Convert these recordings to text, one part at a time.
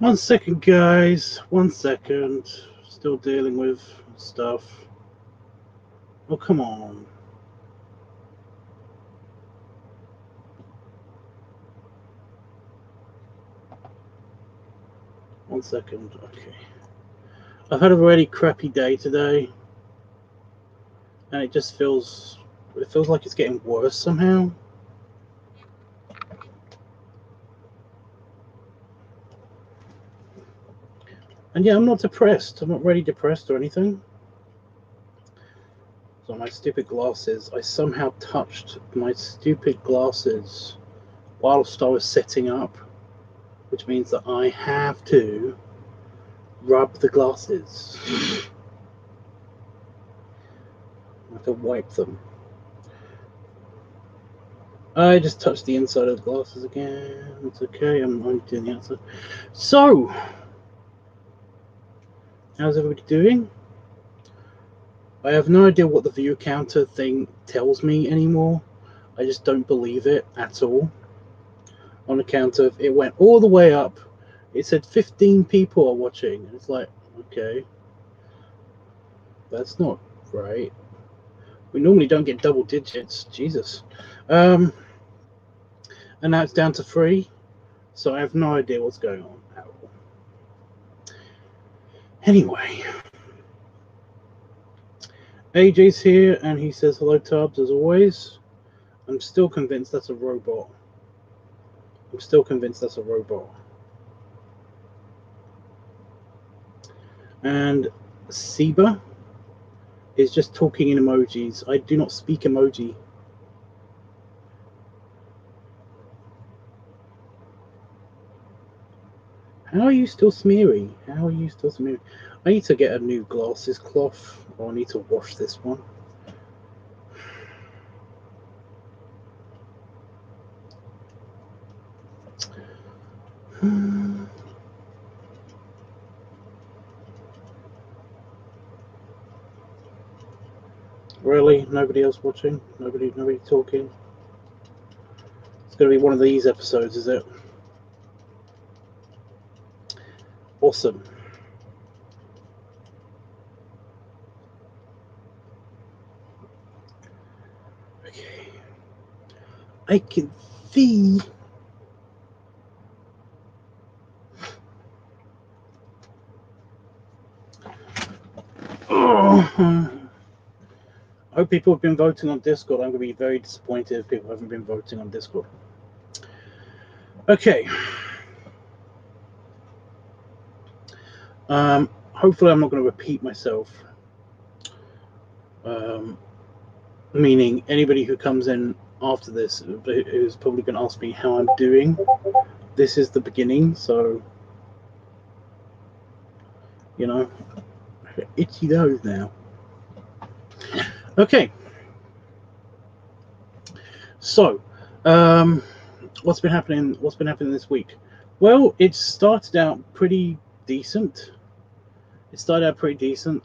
1 second, guys. 1 second. Still dealing with stuff. Oh, come on. One second. Okay. I've had a really crappy day today, and it just feels like it's getting worse somehow. And yeah, I'm not depressed. I'm not really depressed or anything. So my stupid glasses, I somehow touched my stupid glasses whilst I was setting up, which means that I have to rub the glasses. I have to wipe them. I just touched the inside of the glasses again. It's okay, I'm doing the outside. So, how's everybody doing? I have no idea what the view counter thing tells me anymore. I just don't believe it at all. On account of it went all the way up. It said 15 people are watching. It's like, okay, that's not right. We normally don't get double digits. Jesus. And now it's down to 3. So I have no idea what's going on at all. Anyway, AJ's here and he says hello, Tubbs, as always. I'm still convinced that's a robot. And Seba is just talking in emojis. I do not speak emoji. How are you still smeary? I need to get a new glasses cloth, or I need to wash this one. Really? Nobody else watching? Nobody talking? It's going to be one of these episodes, is it? Awesome. Okay. I can see. Oh. I hope people have been voting on Discord. I'm going to be very disappointed if people haven't been voting on Discord. Okay. Hopefully I'm not going to repeat myself. Meaning anybody who comes in after this is probably going to ask me how I'm doing. This is the beginning, so you know, itchy nose now. Okay. So, what's been happening this week? Well, it started out pretty decent.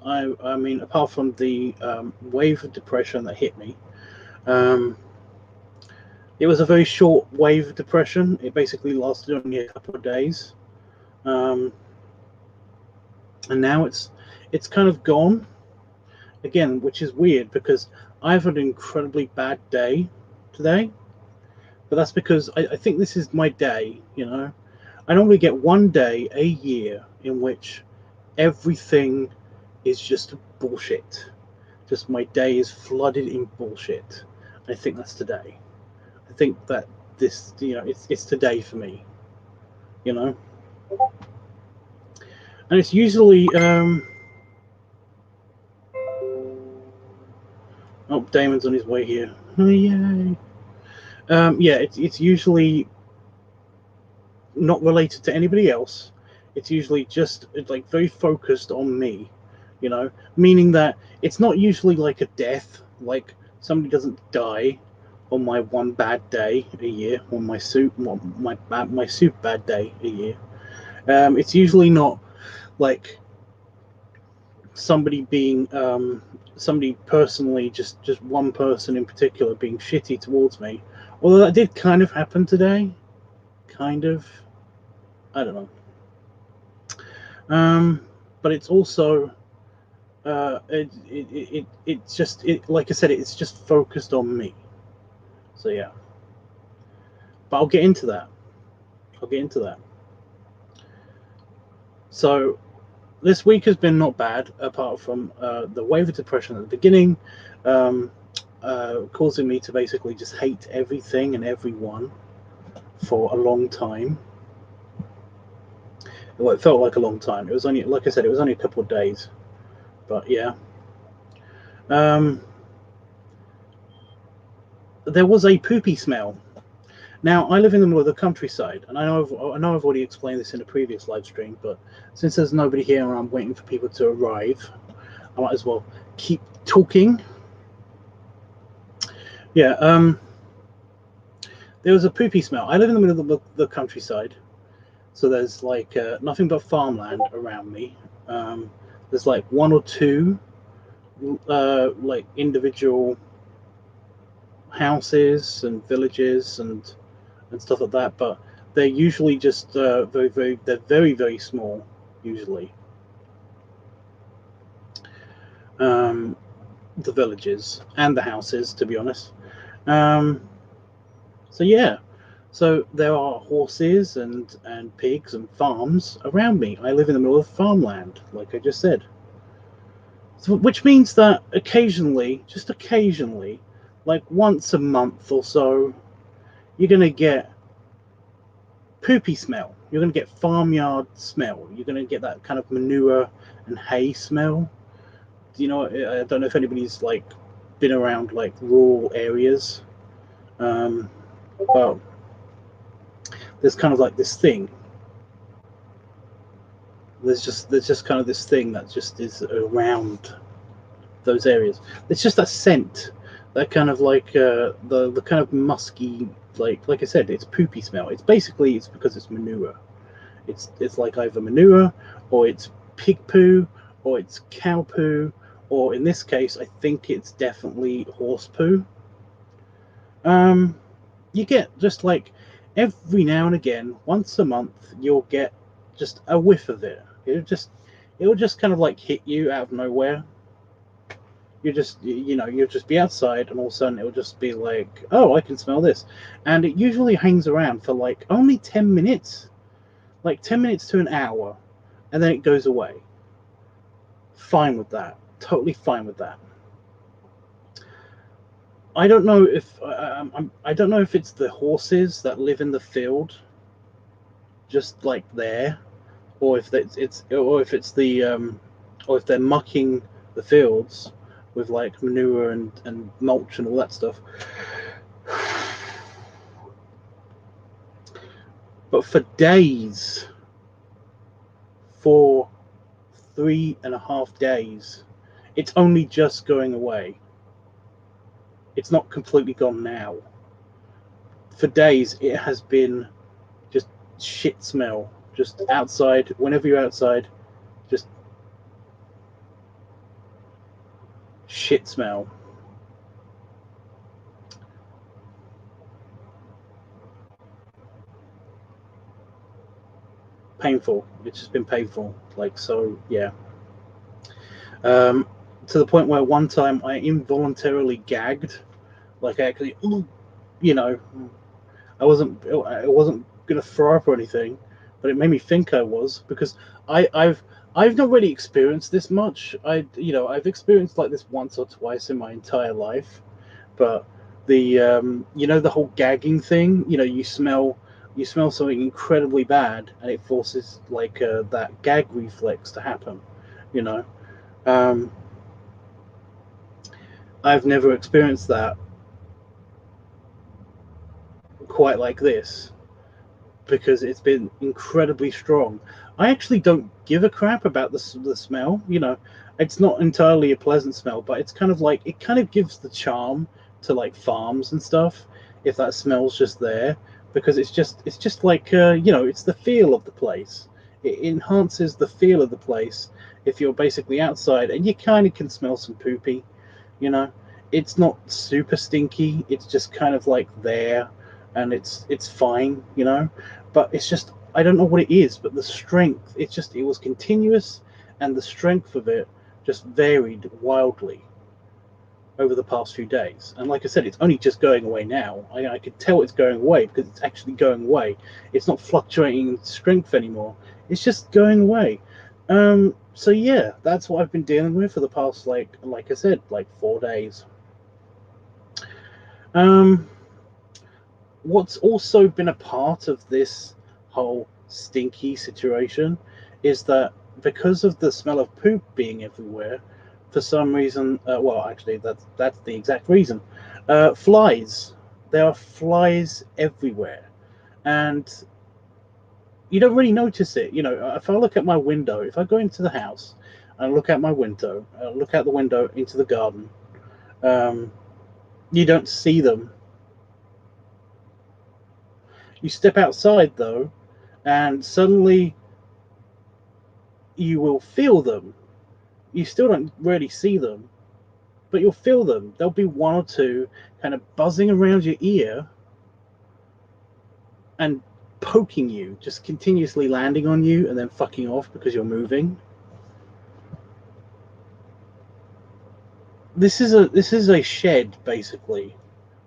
I mean, apart from the wave of depression that hit me, it was a very short wave of depression. It basically lasted only a couple of days, and now it's kind of gone again, which is weird because I've had an incredibly bad day today. But that's because I think this is my day, you know. I normally get one day a year in which everything is just bullshit. Just my day is flooded in bullshit. I think that's today. I think that this, you know, it's today for me, you know. and it's usually oh, Damon's on his way here. Oh, yay. Yeah, it's usually not related to anybody else. It's usually just like very focused on me, you know, meaning that it's not usually like a death, like somebody doesn't die on my one bad day a year, on my super bad day a year. It's usually not like somebody being somebody personally, just one person in particular being shitty towards me. Although that did kind of happen today, kind of. I don't know. But it's also it's just like I said, it's just focused on me. So yeah. But I'll get into that. So this week has been not bad, apart from the wave of depression at the beginning, causing me to basically just hate everything and everyone for a long time. Well, it felt like a long time. It was only, like I said, it was only a couple of days. But yeah. There was a poopy smell. Now, I live in the middle of the countryside, and I know I've already explained this in a previous live stream, but since there's nobody here and I'm waiting for people to arrive, I might as well keep talking. Yeah, there was a poopy smell. I live in the middle of the countryside, so there's like nothing but farmland around me. There's like one or two like individual houses and villages and stuff like that, but they're usually just very small usually. The villages and the houses, to be honest. So yeah, so there are horses and pigs and farms around me. I live in the middle of farmland, like I just said. So, which means that occasionally, just occasionally, like once a month or so, you're going to get poopy smell. You're going to get farmyard smell. You're going to get that kind of manure and hay smell. You know, I don't know if anybody's like been around like rural areas, but there's kind of like this thing. There's just kind of this thing that just is around those areas. It's just that scent, that kind of like the kind of musky, like I said, it's poopy smell. It's because it's manure. It's like either manure or it's pig poo or it's cow poo, or in this case, I think it's definitely horse poo. You get just like every now and again, once a month, you'll get just a whiff of it. It'll just kind of like hit you out of nowhere. You'll just be outside, and all of a sudden it'll just be like, oh, I can smell this, and it usually hangs around for like only 10 minutes, like 10 minutes to an hour, and then it goes away. Fine with that. Totally fine with that. I don't know if I don't know if it's the horses that live in the field, just like there, or if it's or if they're mucking the fields with like manure and mulch and all that stuff. But for days, for 3.5 days, it's only just going away. It's not completely gone now. For days, it has been just shit smell. Just outside, whenever you're outside, just shit smell. Painful. It's just been painful. Like, so, yeah. To the point where one time I involuntarily gagged. Like, actually, you know, I wasn't gonna throw up or anything, but it made me think I was, because I've not really experienced this much. I've experienced like this once or twice in my entire life, but the the whole gagging thing, you smell You smell something incredibly bad, and it forces like that gag reflex to happen. You know, um, I've never experienced that quite like this because it's been incredibly strong. I actually don't give a crap about the smell. You know, it's not entirely a pleasant smell, but it's kind of like it kind of gives the charm to like farms and stuff if that smell's just there, because it's just like you know, it's the feel of the place. It enhances the feel of the place if you're basically outside and you kind of can smell some poopy. You know, it's not super stinky. It's just kind of like there, and it's fine. You know, but it's just I don't know what it is, but the strength. It was continuous, and the strength of it just varied wildly over the past few days. And like I said, it's only just going away now. I could tell it's going away because it's actually going away. It's not fluctuating in strength anymore. It's just going away. So yeah, that's what I've been dealing with for the past like I said, like 4 days. Um, what's also been a part of this whole stinky situation is that because of the smell of poop being everywhere, for some reason, well, actually, that's the exact reason. Flies. There are flies everywhere, and you don't really notice it. You know, if I look at my window, if I go into the house and look out my window, look out the window into the garden, um, you don't see them. You step outside though, and suddenly you will feel them. You still don't really see them, but you'll feel them. There'll be one or two kind of buzzing around your ear and poking you, just continuously landing on you and then fucking off because you're moving. This is a shed basically.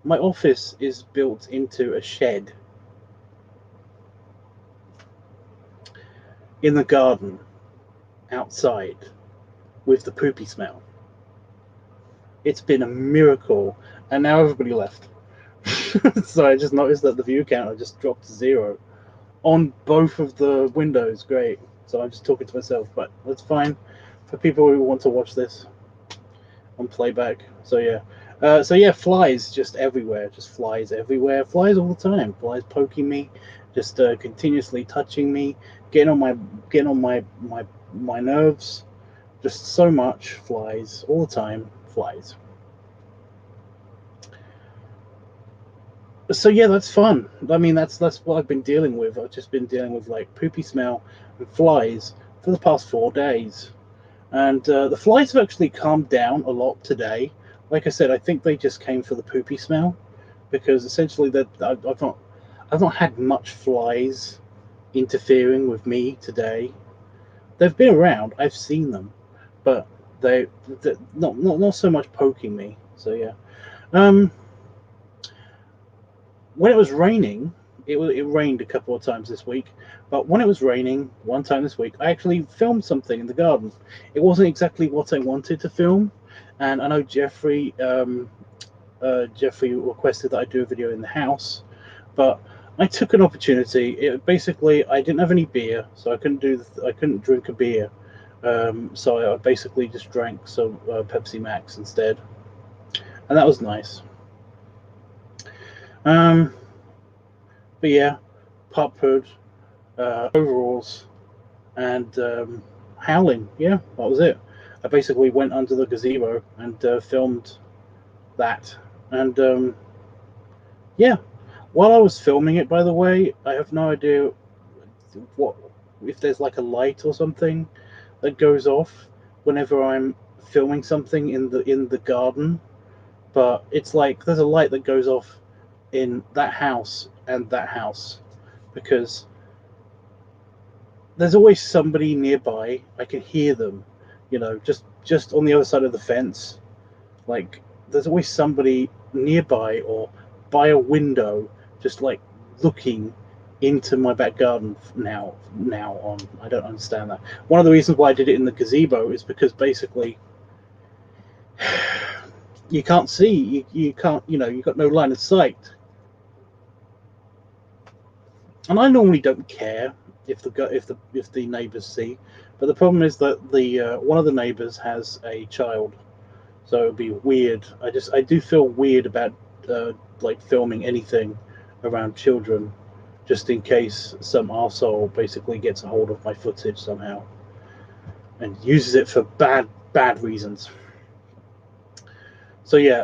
My office is built into a shed in the garden outside with the poopy smell. It's been a miracle, and now everybody left. So I just noticed that the view counter just dropped to 0 on both of the windows. Great. So I'm just talking to myself, but that's fine for people who want to watch this on playback. So yeah. Flies just everywhere. Just flies everywhere. Flies all the time. Flies poking me, just continuously touching me, getting on my nerves. Just so much flies all the time. Flies. So yeah, that's fun. I mean, that's what I've been dealing with. I've just been dealing with like poopy smell and flies for the past 4 days, and the flies have actually calmed down a lot today. Like I said, I think they just came for the poopy smell because essentially that I've not had much flies interfering with me today. They've been around. I've seen them, but they not so much poking me. So yeah. Um, when it was raining, it rained a couple of times this week. But when it was raining one time this week, I actually filmed something in the garden. It wasn't exactly what I wanted to film, and I know Jeffrey requested that I do a video in the house, but I took an opportunity. Basically, I didn't have any beer, so I couldn't drink a beer. So I basically just drank some Pepsi Max instead, and that was nice. Um, but yeah, pop hood, overalls, and howling. Yeah, that was it. I basically went under the gazebo and filmed that. And yeah, while I was filming it, by the way, I have no idea what if there's like a light or something that goes off whenever I'm filming something in the garden. But it's like there's a light that goes off in that house and that house because there's always somebody nearby. I can hear them, just on the other side of the fence. Like there's always somebody nearby or by a window, just like looking into my back garden now on. I don't understand that. One of the reasons why I did it in the gazebo is because basically you can't see, you can't, you've got no line of sight. And I normally don't care if the neighbors see, but the problem is that the one of the neighbors has a child, so it'd be weird. I do feel weird about like filming anything around children, just in case some arsehole basically gets a hold of my footage somehow and uses it for bad reasons. So yeah,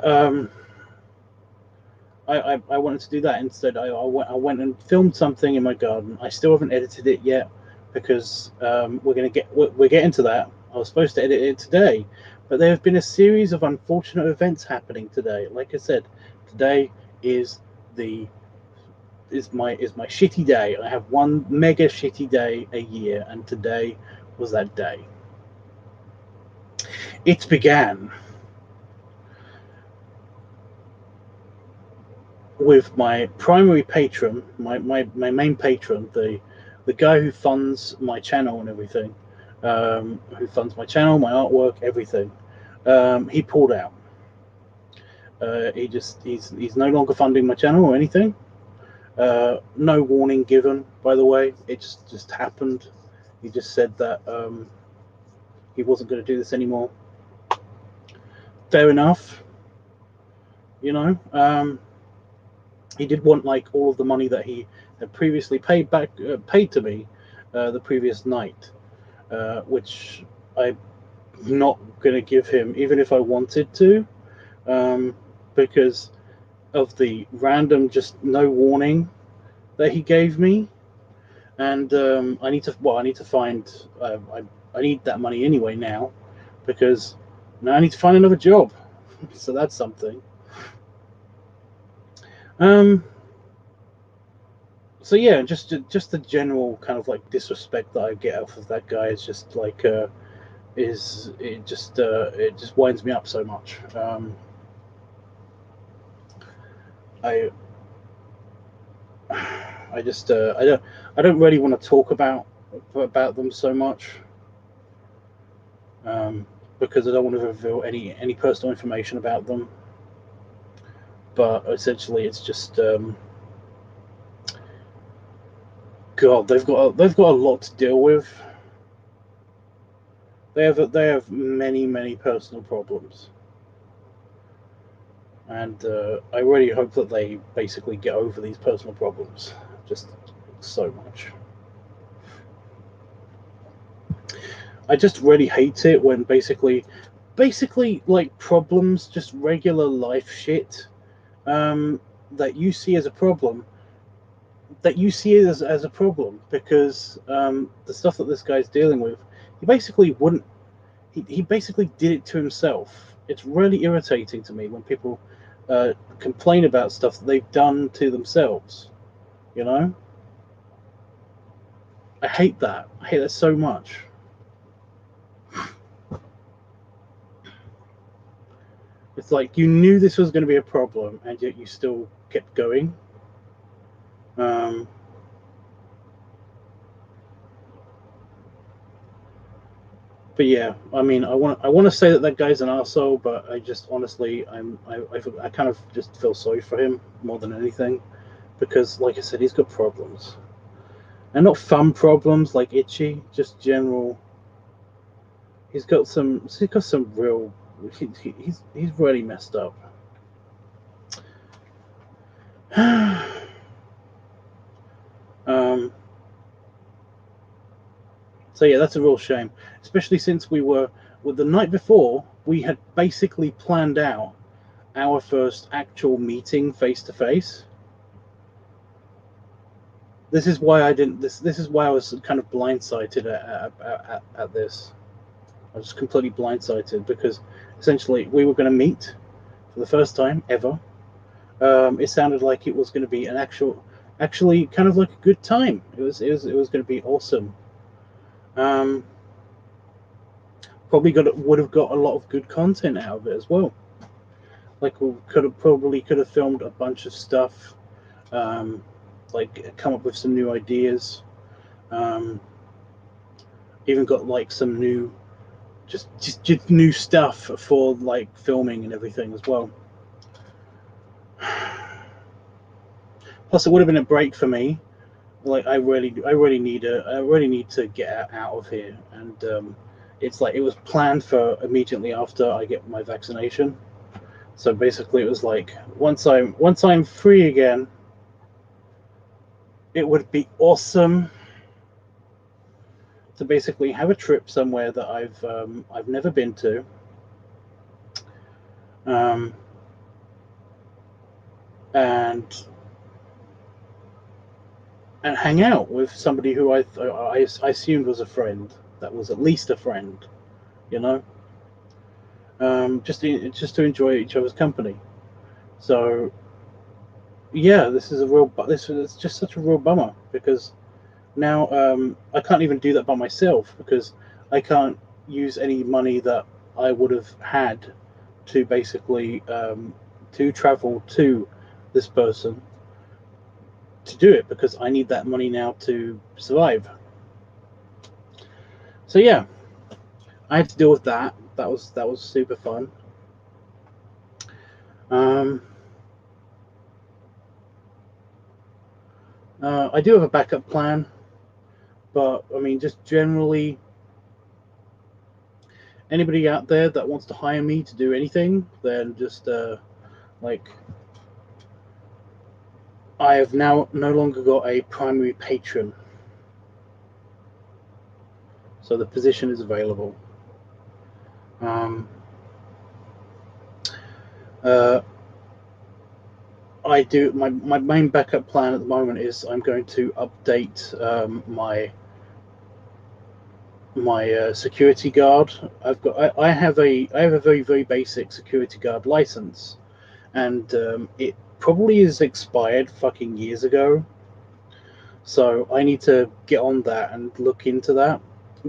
I wanted to do that instead. I went and filmed something in my garden. I still haven't edited it yet because we're getting to that. I was supposed to edit it today, but there have been a series of unfortunate events happening today. Like I said, today is my shitty day. I have one mega shitty day a year, and today was that day. It began with my primary patron, my main patron, the guy who funds my channel and everything, who funds my channel, my artwork, everything. He pulled out. He's no longer funding my channel or anything. No warning given, by the way. It just happened. He just said that he wasn't going to do this anymore. Fair enough. You know. He did want like all of the money that he had previously paid to me the previous night, which I'm not going to give him, even if I wanted to, because of the random, just no warning that he gave me. And I need to find. I need that money anyway now, because now I need to find another job. So that's something. So yeah, just the general kind of like disrespect that I get out of that guy is just like it just winds me up so much. I just I don't really want to talk about them so much, because I don't want to reveal any personal information about them. But essentially, it's just God, they've got a lot to deal with. They have many personal problems, and I really hope that they basically get over these personal problems. Just so much. I just really hate it when basically like problems, just regular life shit, that you see as a problem, as a problem, because the stuff that this guy's dealing with, he basically wouldn't. He basically did it to himself. It's really irritating to me when people complain about stuff that they've done to themselves. You know, I hate that. I hate that so much. It's like you knew this was going to be a problem, and yet you still kept going. But yeah, I mean, I want to say that guy's an arsehole, but I just honestly, I kind of just feel sorry for him more than anything, because like I said, he's got problems, and not fun problems like itchy, just general. He's got some real. He's really messed up. So yeah, that's a real shame, especially since the night before we had basically planned out our first actual meeting face to face. This is why I didn't. This is why I was kind of blindsided at this. I was completely blindsided because essentially we were going to meet for the first time ever. It sounded like it was going to be an actually kind of like a good time. It was going to be awesome. Probably would have got a lot of good content out of it as well. Like we could have filmed a bunch of stuff, like come up with some new ideas. Even got like some new, just new stuff for like filming and everything as well. Plus, it would have been a break for me Like I really need to get out of here, and it's like it was planned for immediately after I get my vaccination. So basically, it was like once I'm free again, it would be awesome to basically have a trip somewhere that I've never been to, um, and hang out with somebody who I assumed was a friend, that was at least a friend, you know, just to enjoy each other's company. So yeah, this is just such a real bummer because now I can't even do that by myself because I can't use any money that I would have had to basically to travel to this person to do it because I need that money now to survive. So yeah, I had to deal with that. That was super fun. Um, I do have a backup plan, but I mean, just generally, anybody out there that wants to hire me to do anything, then just like I have now no longer got a primary patron, so the position is available. Um, uh, I do my main backup plan at the moment is I'm going to update my security guard. I have a very basic security guard license, and it probably is expired fucking years ago. So I need to get on that and look into that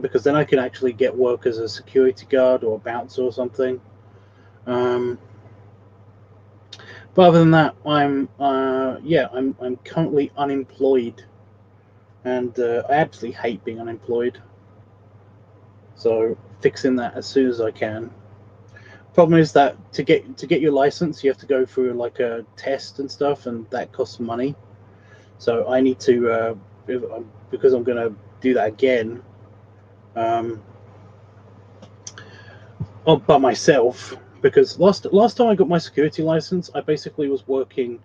because then I can actually get work as a security guard or a bouncer or something. Um, but other than that, I'm currently unemployed, and I absolutely hate being unemployed. So fixing that as soon as I can. Problem is that to get your license, you have to go through like a test and stuff, and that costs money. So I need to because I'm going to do that again. Um, by myself because last time I got my security license, I basically was working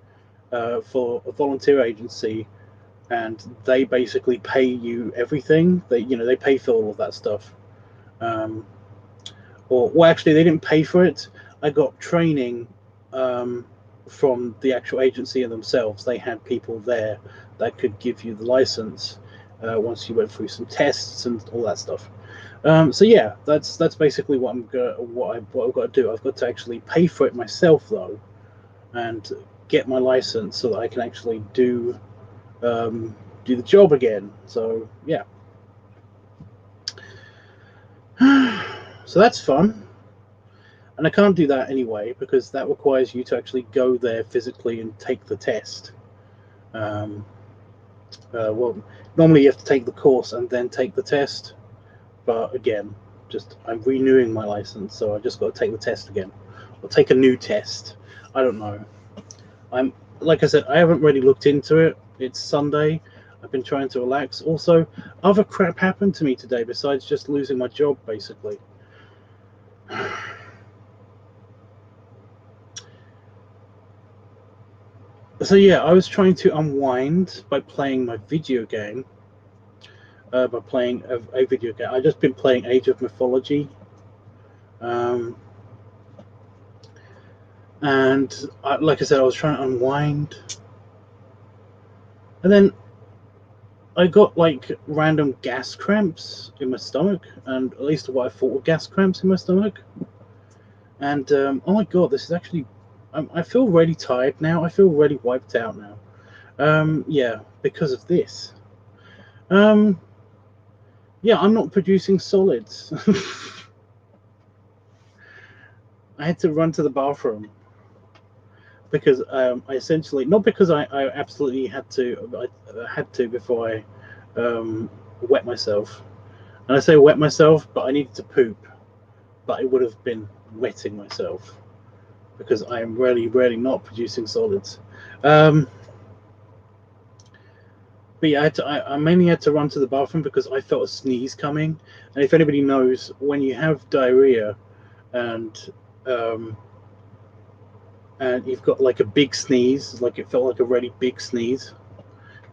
for a volunteer agency, and they basically pay you everything. They pay for all of that stuff. Um, or well, actually, they didn't pay for it. I got training from the actual agency and themselves. They had people there that could give you the license once you went through some tests and all that stuff. So yeah, that's basically what I've got to do. I've got to actually pay for it myself though, and get my license so that I can actually do the job again. So yeah, so that's fun. And I can't do that anyway because that requires you to actually go there physically and take the test. Um, well, normally you have to take the course and then take the test, but again, just I'm renewing my license, so I just got to take the test again, or take a new test. I don't know. I'm like I said, I haven't really looked into it. It's Sunday. I've been trying to relax. Also, other crap happened to me today besides just losing my job, basically. So yeah, I was trying to unwind by playing my video game. By playing a video game, I've just been playing Age of Mythology, um, and like I said, I was trying to unwind, and then I got like random gas cramps in my stomach, and at least what I thought were gas cramps in my stomach. And oh my god, this is actually. I feel really tired now. I feel really wiped out now. Yeah, because of this. Um, yeah, I'm not producing solids. I had to run to the bathroom because I essentially not because I absolutely had to. I had to before I wet myself. And I say wet myself, but I needed to poop. But it would have been wetting myself because I am really not producing solids. Um, But yeah, I mainly had to run to the bathroom because I felt a sneeze coming. And if anybody knows, when you have diarrhea and um, and you've got like a big sneeze, like it felt like a really big sneeze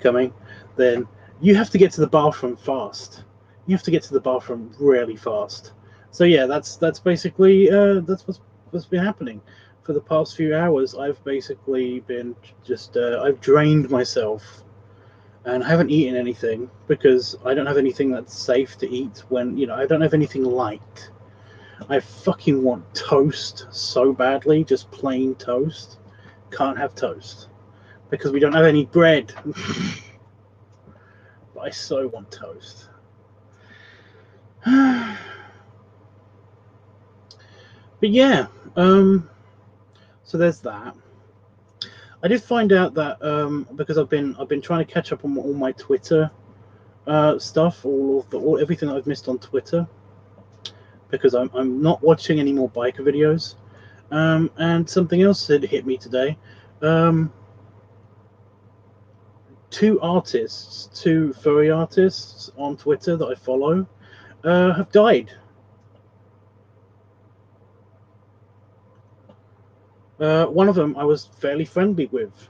coming, then you have to get to the bathroom fast. You have to get to the bathroom really fast. So yeah, that's basically that's what's been happening for the past few hours. I've basically been just I've drained myself, and I haven't eaten anything because I don't have anything that's safe to eat when, you know, I don't have anything light. I fucking want toast so badly, just plain toast. Can't have toast because we don't have any bread. But I so want toast. But yeah, so there's that. I did find out that because I've been trying to catch up on all my Twitter stuff, everything that I've missed on Twitter, because I'm not watching any more biker videos. And something else had hit me today. Two furry artists on Twitter that I follow have died. One of them I was fairly friendly with.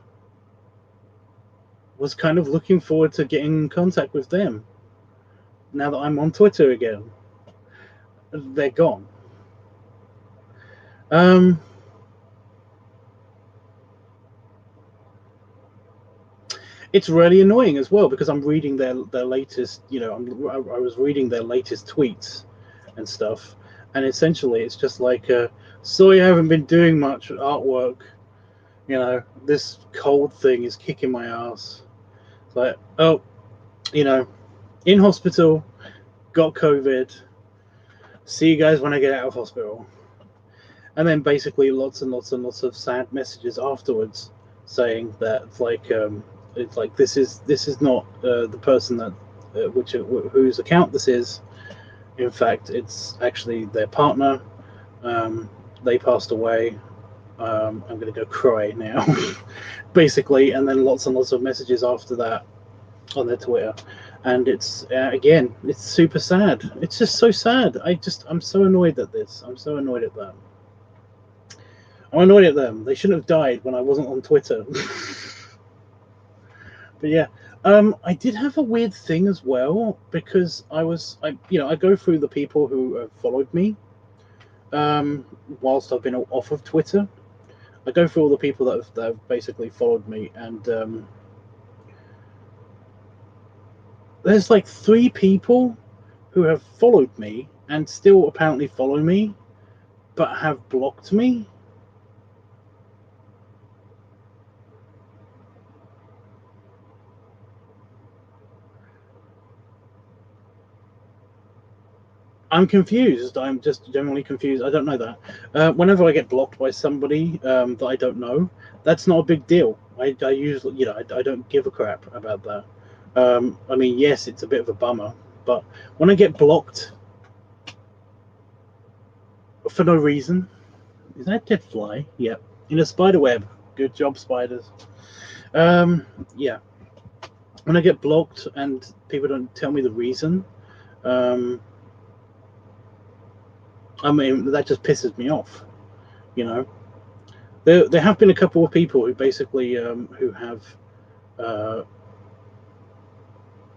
Was kind of looking forward to getting in contact with them. Now that I'm on Twitter again, they're gone. It's really annoying as well because I'm reading their latest. You know, I was reading their latest tweets and stuff, and essentially it's just like, sorry, I haven't been doing much artwork. You know, this cold thing is kicking my ass. Like, oh, you know, in hospital, got COVID. See you guys when I get out of hospital. And then basically lots and lots and lots of sad messages afterwards saying that it's like this is not the person that whose account this is. In fact, it's actually their partner. They passed away. I'm going to go cry now, basically, and then lots and lots of messages after that on their Twitter, and it's again, it's super sad. It's just so sad. I'm so annoyed at this. I'm so annoyed at them. I'm annoyed at them. They shouldn't have died when I wasn't on Twitter. But yeah, I did have a weird thing as well because I go through the people who have followed me, whilst I've been off of Twitter. I go through all the people that have basically followed me, and there's like 3 people who have followed me and still apparently follow me, but have blocked me. I'm confused. I'm just generally confused. I don't know that. Whenever I get blocked by somebody that I don't know, that's not a big deal. I usually, I don't give a crap about that. I mean, yes, it's a bit of a bummer, but when I get blocked for no reason, is that a dead fly? Yep. In a spider web. Good job, spiders. Yeah. When I get blocked and people don't tell me the reason, I mean, that just pisses me off, you know. There have been a couple of people who basically who have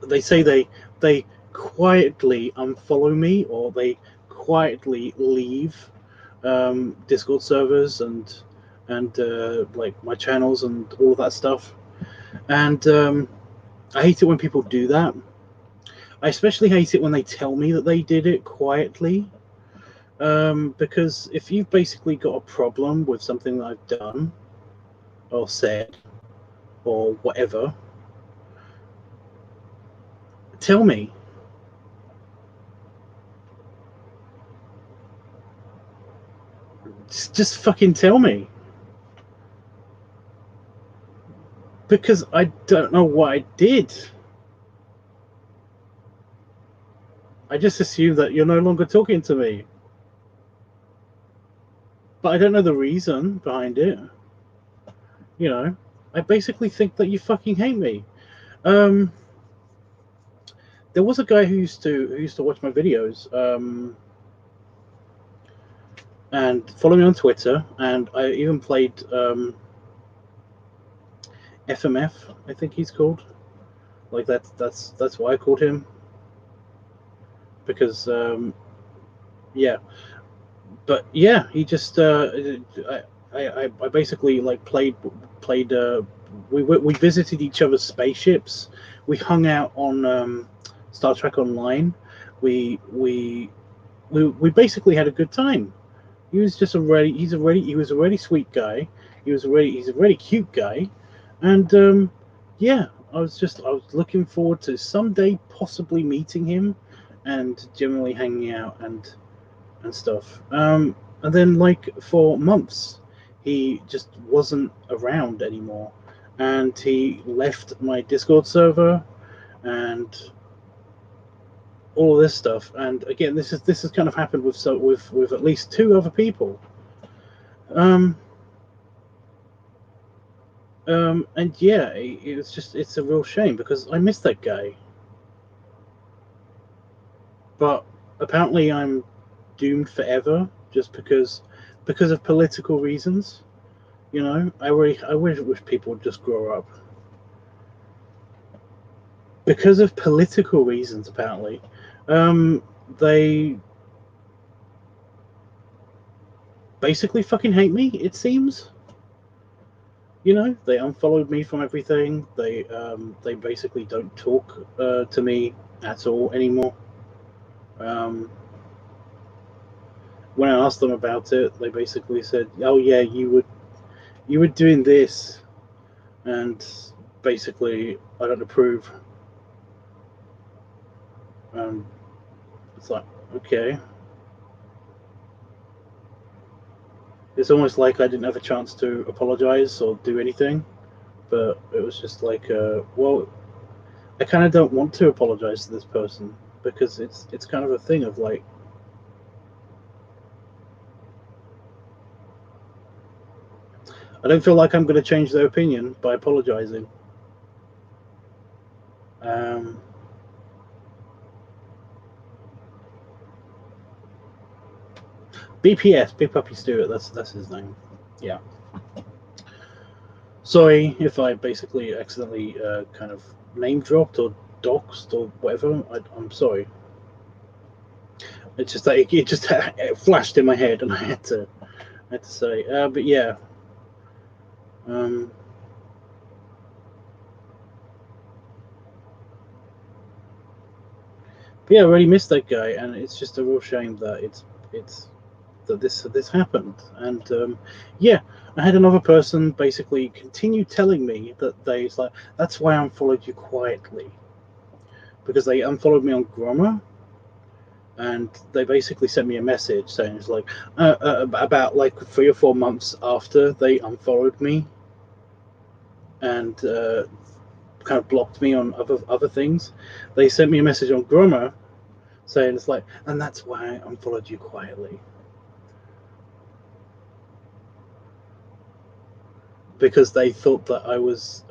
they say they quietly unfollow me, or they quietly leave Discord servers and like my channels and all of that stuff. And I hate it when people do that. I especially hate it when they tell me that they did it quietly. Because if you've basically got a problem with something that I've done or said or whatever, tell me. Just fucking tell me. Because I don't know what I did. I just assume that you're no longer talking to me. But I don't know the reason behind it. You know, I basically think that you fucking hate me. there was a guy who used to watch my videos and follow me on Twitter, and I even played FMF, I think he's called. Like that's why I called him, because yeah. But yeah, he just I basically like played. We visited each other's spaceships. We hung out on Star Trek Online. We basically had a good time. He was just he was a really sweet guy. He's a really cute guy, and yeah, I was looking forward to someday possibly meeting him, and generally hanging out and stuff. And then like for months, he just wasn't around anymore, and he left my Discord server and all of this stuff. And again, this has kind of happened with with at least two other people. And yeah, it's a real shame because I miss that guy. But apparently, I'm doomed forever just because of political reasons. You know, I wish people would just grow up. Because of political reasons, apparently, they basically fucking hate me. It seems. You know, they unfollowed me from everything. They basically don't talk to me at all anymore. When I asked them about it, they basically said, "Oh yeah, you were doing this," and basically, I don't approve. It's like, okay. It's almost like I didn't have a chance to apologize or do anything, but it was just like, well, I kind of don't want to apologize to this person because it's kind of a thing of like, I don't feel like I'm going to change their opinion by apologizing. BPS, Big Puppy Stewart, that's his name. Yeah. Sorry if I basically accidentally kind of name dropped or doxed or whatever. I'm sorry. It's just that it just it flashed in my head, and I had to say. But yeah. But yeah, I really missed that guy, and it's just a real shame that this happened. And yeah, I had another person basically continue telling me that it's like, that's why I unfollowed you quietly, because they unfollowed me on Grommer, and they basically sent me a message saying it's like about like 3 or 4 months after they unfollowed me and kind of blocked me on other things, they sent me a message on Grommer saying it's like, and that's why I unfollowed you quietly. Because they thought that I was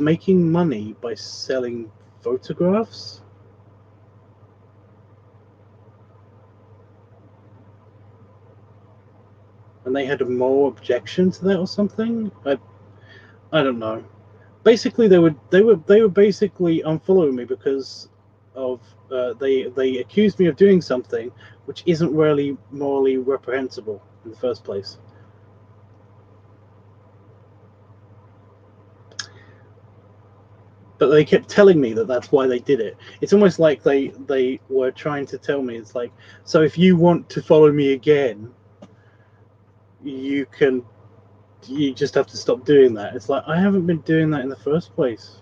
making money by selling photographs. And they had a moral objection to that or something. I don't know. Basically, they were basically unfollowing me because of they accused me of doing something which isn't really morally reprehensible in the first place. But they kept telling me that that's why they did it. It's almost like they were trying to tell me, it's like, so if you want to follow me again, you just have to stop doing that. It's like, I haven't been doing that in the first place.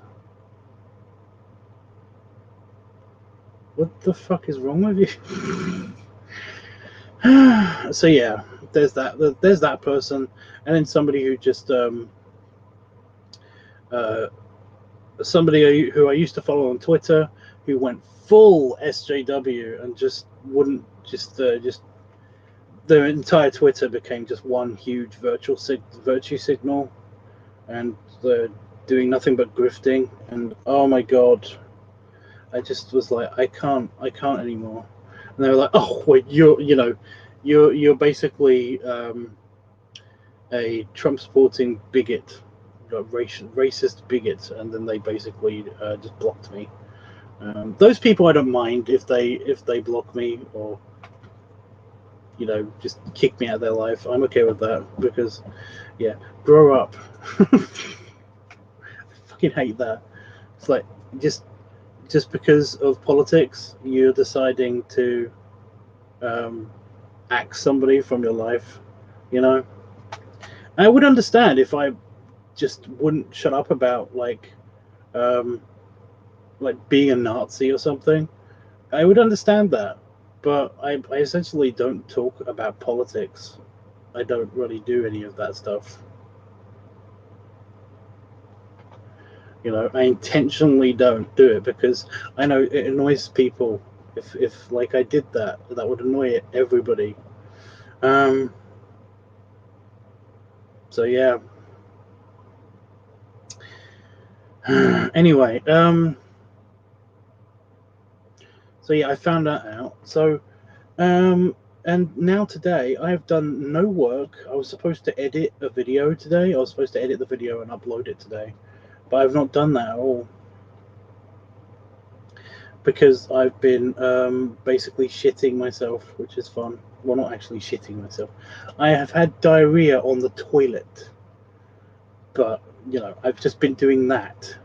What the fuck is wrong with you? So yeah, there's that person, and then somebody who just somebody who I used to follow on Twitter, who went full SJW and just wouldn't just their entire Twitter became just one huge virtue signal, and they're doing nothing but grifting. And oh my god, I just was like, I can't anymore. And they were like, oh wait, you're basically a Trump supporting bigot, racist bigot, and then they basically just blocked me. Those people I don't mind if they block me or just kick me out of their life. I'm okay with that because yeah, grow up. I fucking hate that. It's like just because of politics, you're deciding to axe somebody from your life. I would understand if I just wouldn't shut up about um, being a Nazi or something. I would understand that, but I essentially don't talk about politics. I don't really do any of that stuff. I intentionally don't do it because I know it annoys people. If like I did that, that would annoy everybody. So yeah. Anyway, so yeah, I found that out. So, and now today I've done no work. I was supposed to edit a video today. I was supposed to edit the video and upload it today, but I've not done that at all because I've been basically shitting myself, which is fun. Well, not actually shitting myself. I have had diarrhea on the toilet, but I've just been doing that.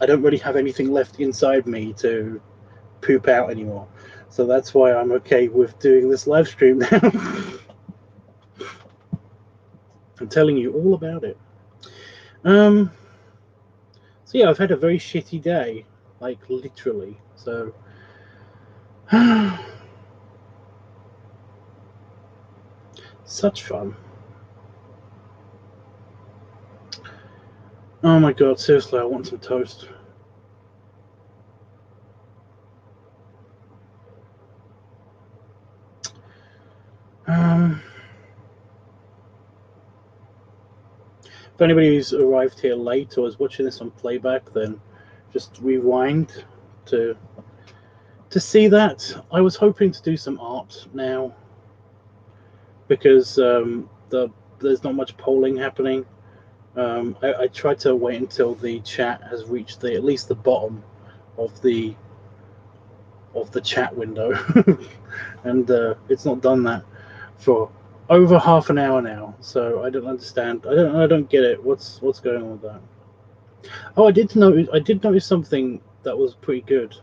I don't really have anything left inside me to poop out anymore, so that's why I'm okay with doing this live stream now. I'm telling you all about it. So yeah, I've had a very shitty day, like literally. So such fun. Oh my god, seriously, I want some toast. If anybody who's arrived here late or is watching this on playback, then just rewind to see that. I was hoping to do some art now because there's not much polling happening. I tried to wait until the chat has reached at least the bottom of the chat window, and it's not done that for over half an hour now. So I don't understand. I don't get it. What's going on with that? Oh, I did notice something that was pretty good.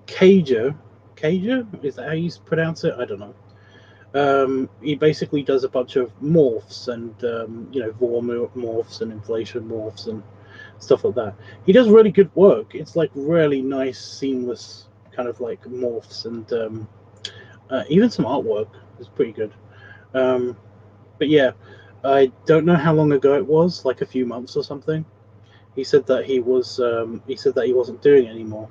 Cager, is that how you pronounce it? I don't know. He basically does a bunch of morphs and vor morphs and inflation morphs and stuff like that. He does really good work. It's like really nice, seamless kind of like morphs and even some artwork is pretty good. But yeah, I don't know how long ago it was, like a few months or something. He said that he wasn't doing it anymore,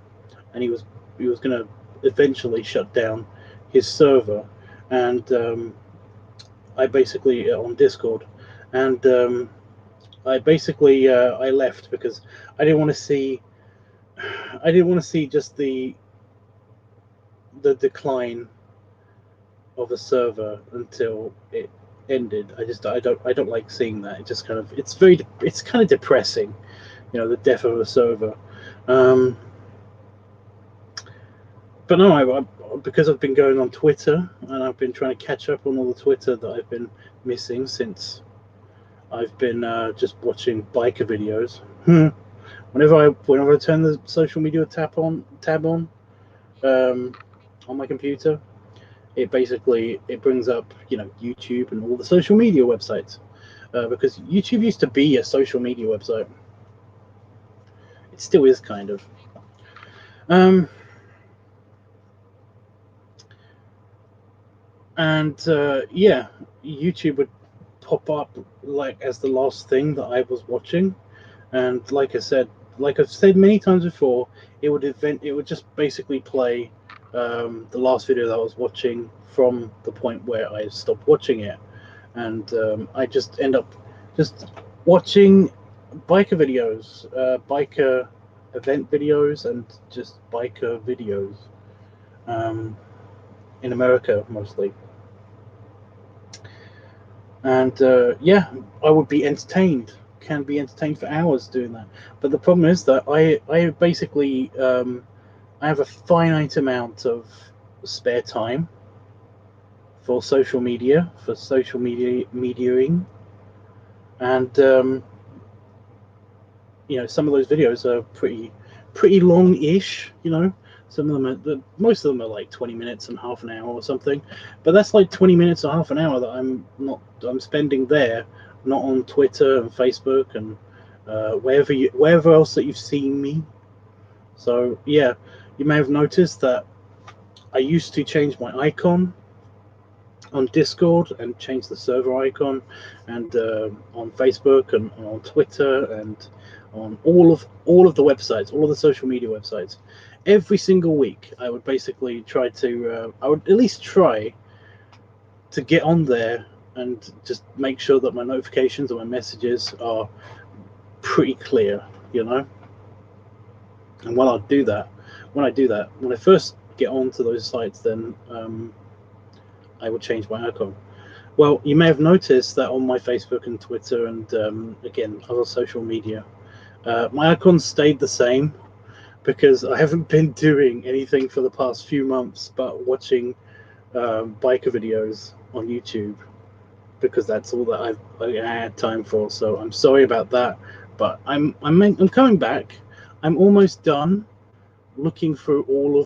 and he was going to eventually shut down his server, and I basically on Discord, and I basically I left because I didn't want to see just the decline of a server until it ended. I don't like seeing that. It just kind of it's kind of depressing, the death of a server. But no, because I've been going on Twitter and I've been trying to catch up on all the Twitter that I've been missing since I've been just watching biker videos. Whenever I turn the social media tab on my computer, it brings up YouTube and all the social media websites because YouTube used to be a social media website. It still is kind of. And yeah, YouTube would pop up like as the last thing that I was watching, and like I've said many times before, it would just basically play the last video that I was watching from the point where I stopped watching it, and I just end up just watching biker videos, biker event videos, and just biker videos. In America mostly. And yeah, I would be entertained. Can be entertained for hours doing that. But the problem is that I basically I have a finite amount of spare time for social media, mediaing, and you know, some of those videos are pretty long-ish. You know, some of them are, most of them are like 20 minutes and half an hour or something. But that's like 20 minutes or half an hour that I'm spending there, not on Twitter and Facebook and wherever else that you've seen me. So yeah, you may have noticed that I used to change my icon on Discord and change the server icon, and on Facebook and on Twitter and on all of the websites, all of the social media websites. Every single week, I would basically try to, I would at least try to get on there and just make sure that my notifications and my messages are pretty clear, you know. And when I do that, when I first get onto those sites, then I will change my icon. Well, you may have noticed that on my Facebook and Twitter and again other social media, my icon stayed the same because I haven't been doing anything for the past few months but watching biker videos on YouTube, because that's all that I had time for. So I'm sorry about that, but I'm coming back. I'm almost done looking through all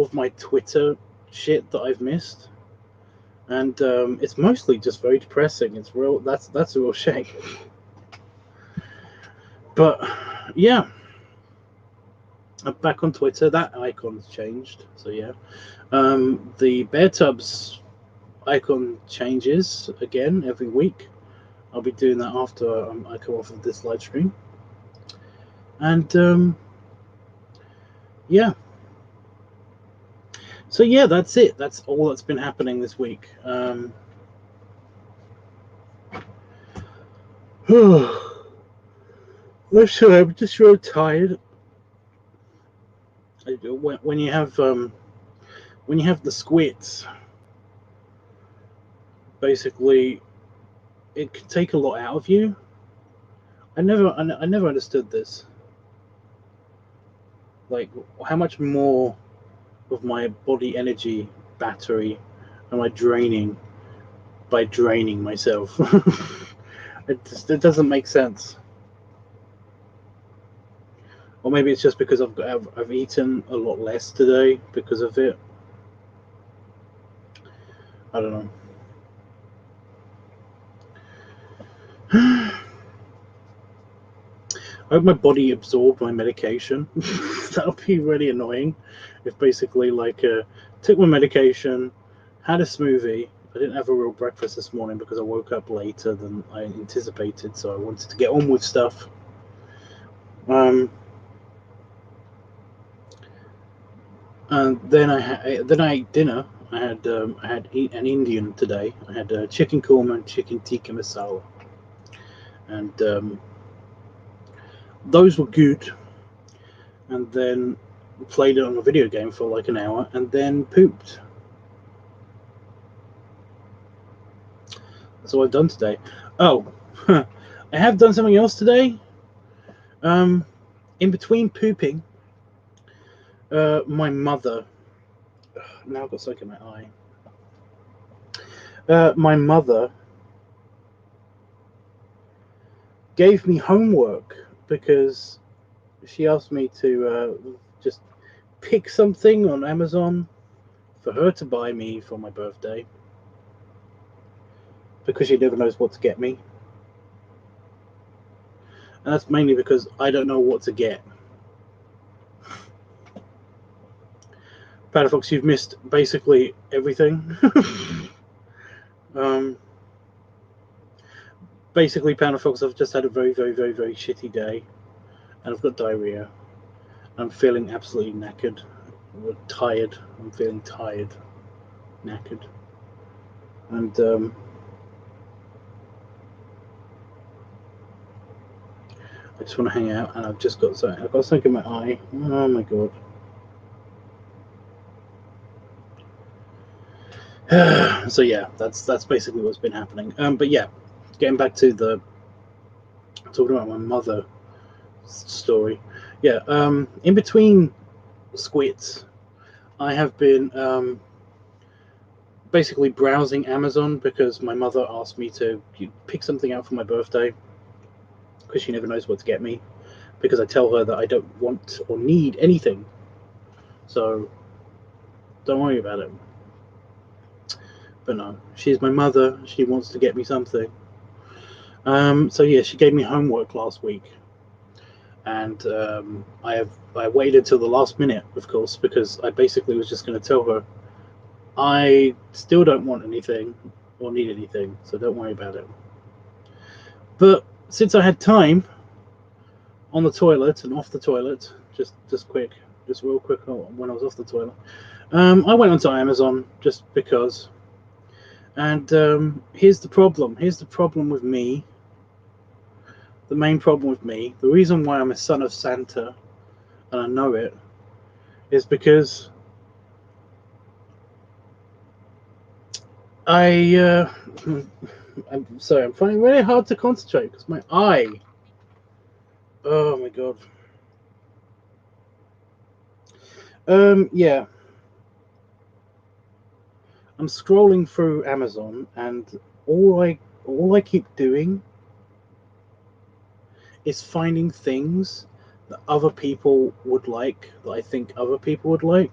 of my Twitter shit that I've missed, and it's mostly just very depressing. It's real. That's a real shame. But yeah, I'm back on Twitter. That icon's changed. So yeah, the Bear Tubs icon changes again every week. I'll be doing that after I come off of this live stream. And yeah. So yeah, that's it. That's all that's been happening this week. I'm sorry, I'm just real tired. When you have the squits, basically, it can take a lot out of you. I never understood this. Like, how much more of my body energy battery am I draining by draining myself? It doesn't make sense. Or maybe it's just because I've eaten a lot less today because of it. I don't know. I hope my body absorbed my medication. That would be really annoying if basically like took my medication, had a smoothie. I didn't have a real breakfast this morning because I woke up later than I anticipated, so I wanted to get on with stuff. And then I ate dinner. I had an Indian today. I had chicken korma and chicken tikka masala, and those were good. And then played it on a video game for like an hour, and then pooped. That's all I've done today. Oh, I have done something else today. In between pooping, my mother. Now I've got something in my eye. My mother gave me homework because she asked me to just pick something on Amazon for her to buy me for my birthday, because she never knows what to get me. And that's mainly because I don't know what to get. Patafox, you've missed basically everything. Basically, Patafox, I've just had a very shitty day, and I've got diarrhea. I'm feeling absolutely knackered. I'm tired. I'm feeling tired, knackered, and I just want to hang out, and I've just got something. I've got something in my eye. Oh my god. So yeah, that's basically what's been happening. But yeah, getting back to the talking about my mother story. Yeah. In between squits, I have been basically browsing Amazon because my mother asked me to pick something out for my birthday because she never knows what to get me because I tell her that I don't want or need anything. So don't worry about it. But no, she's my mother. She wants to get me something. So yeah, she gave me homework last week, and I waited till the last minute, of course, because I basically was just going to tell her I still don't want anything or need anything, so don't worry about it. But since I had time on the toilet and off the toilet, just real quick when I was off the toilet, I went onto Amazon just because. And here's the problem. Here's the problem with me. The main problem with me, the reason why I'm a son of Santa, and I know it, is because I'm sorry, I'm finding it really hard to concentrate because my eye. Oh my god. Yeah. I'm scrolling through Amazon, and all I keep doing is finding things that other people would like, that I think other people would like,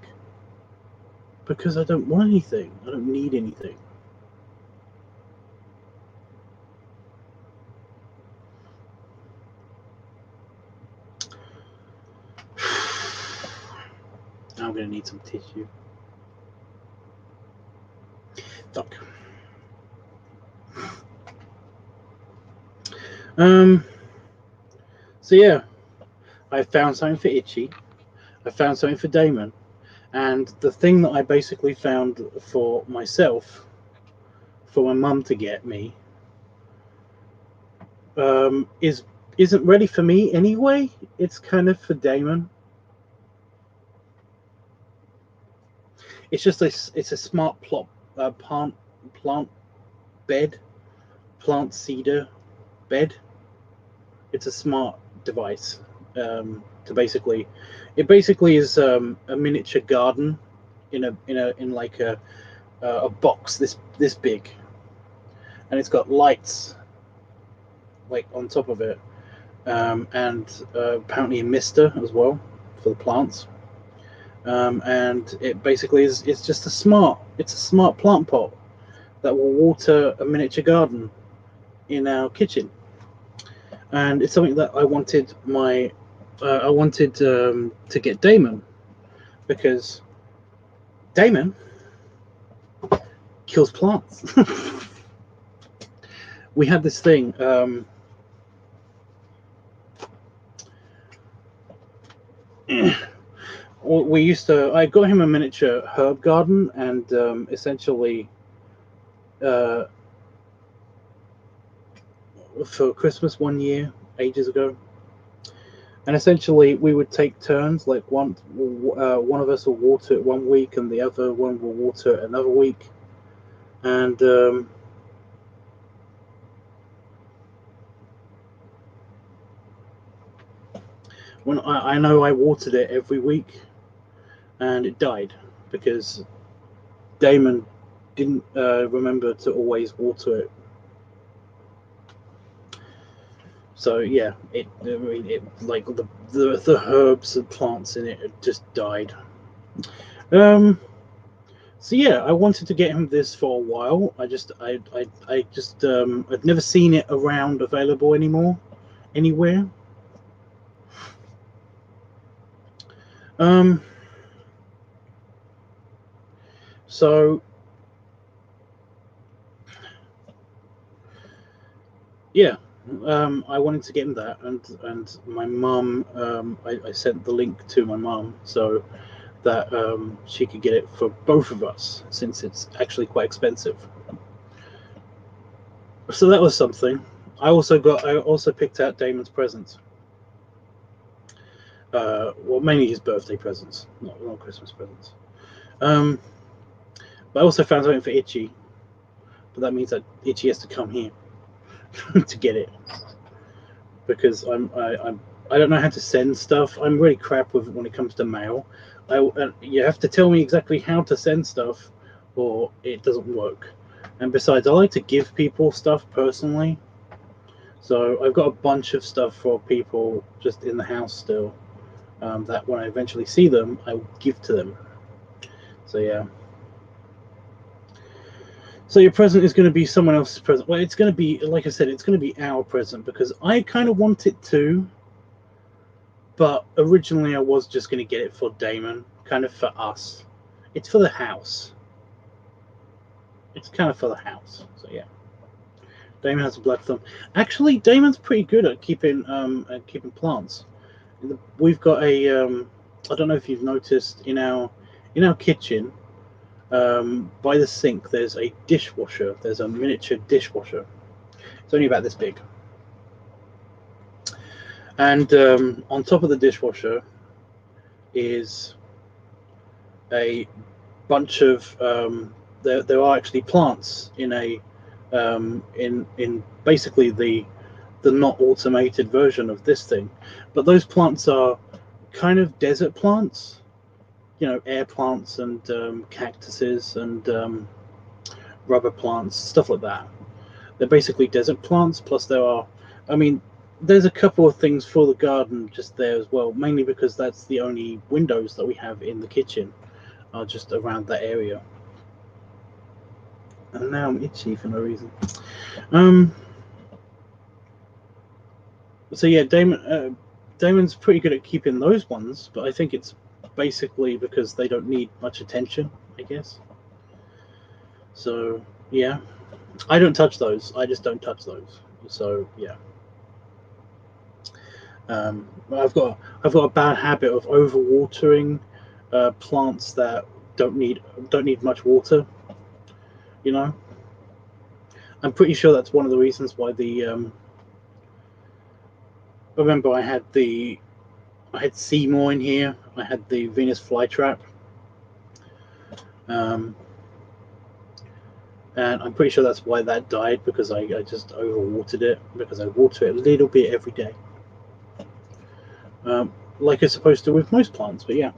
because I don't want anything. I don't need anything. Now I'm gonna need some tissue. Fuck. So yeah, I found something for Itchy. I found something for Damon. And the thing that I basically found for myself, for my mum to get me, isn't ready for me anyway. It's kind of for Damon. It's just it's a smart plant bed, plant cedar bed. It's a smart device to basically. It basically is a miniature garden in like a box this big, and it's got lights like on top of it, and apparently a mister as well for the plants. And it basically is it's just a smart plant pot that will water a miniature garden in our kitchen, and it's something that I wanted to get Damon, because Damon kills plants. We had this thing. I got him a miniature herb garden, and essentially for Christmas one year, ages ago. And essentially, we would take turns. Like one of us will water it one week, and the other one will water it another week. And when I know I watered it every week, and it died because Damon didn't remember to always water it. So yeah, it like the herbs and plants in it just died. So yeah, I wanted to get him this for a while. I've never seen it around available anywhere. So yeah, I wanted to get him that, and my mum, I sent the link to my mum so that she could get it for both of us, since it's actually quite expensive. So that was something. I also picked out Damon's presents. Well, mainly his birthday presents, not Christmas presents. But I also found something for Itchy, but that means that Itchy has to come here to get it, because I don't know how to send stuff. I'm really crap with when it comes to mail. You have to tell me exactly how to send stuff, or it doesn't work. And besides, I like to give people stuff personally, so I've got a bunch of stuff for people just in the house still, that when I eventually see them, I will give to them. So yeah. So your present is going to be someone else's present. Well, it's going to be, like I said, it's going to be our present, because I kind of want it too. But originally I was just going to get it for Damon, kind of for us. It's for the house. It's kind of for the house. So yeah. Damon has a black thumb. Actually, Damon's pretty good at keeping plants. We've got a I don't know if you've noticed in our kitchen, by the sink, there's a dishwasher. There's a miniature dishwasher. It's only about this big. And on top of the dishwasher is a bunch of there are actually plants in a in basically the not automated version of this thing, but those plants are kind of desert plants, air plants and cactuses and rubber plants, stuff like that. They're basically desert plants, plus there's a couple of things for the garden just there as well, mainly because that's the only windows that we have in the kitchen, are just around that area. And now I'm itchy for no reason. So yeah, Damon's pretty good at keeping those ones, but I think it's basically because they don't need much attention, I guess. So yeah, I don't touch those. I just don't touch those. So yeah. I've got a bad habit of overwatering plants that don't need much water. I'm pretty sure that's one of the reasons why remember I had Seymour in here. I had the Venus flytrap. And I'm pretty sure that's why that died, because I just overwatered it, because I water it a little bit every day. Like it's supposed to with most plants, but yeah.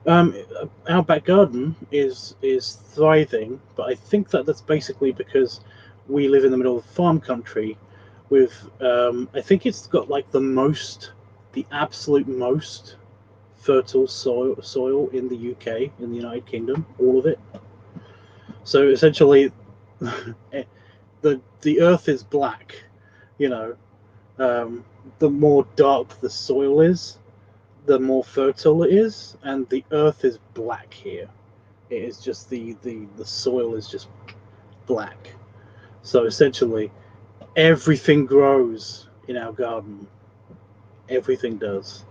Our back garden is thriving, but I think that's basically because we live in the middle of farm country with I think it's got like the absolute most fertile soil in the UK, in the United Kingdom, all of it. So essentially the earth is black, the more dark the soil is, the more fertile it is, and the earth is black here. It is just the soil is just black. So essentially everything grows in our garden. Everything does.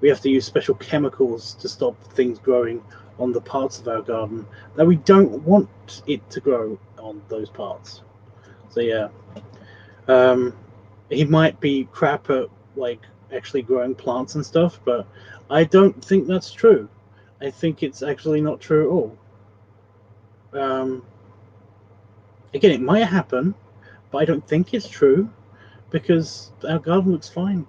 We have to use special chemicals to stop things growing on the parts of our garden that we don't want it to grow on those parts. So yeah, he might be crap at like actually growing plants and stuff, but I don't think that's true. I think it's actually not true at all. Again, it might happen, but I don't think it's true, because our garden looks fine.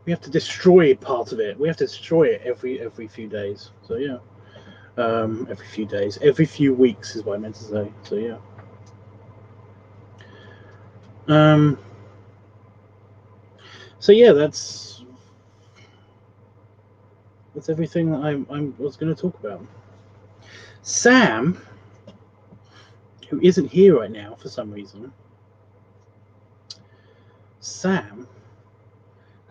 We have to destroy part of it. We have to destroy it every few days. So yeah, every few days, every few weeks is what I meant to say. So yeah. So yeah, that's everything that I was going to talk about. Sam, who isn't here right now for some reason, Sam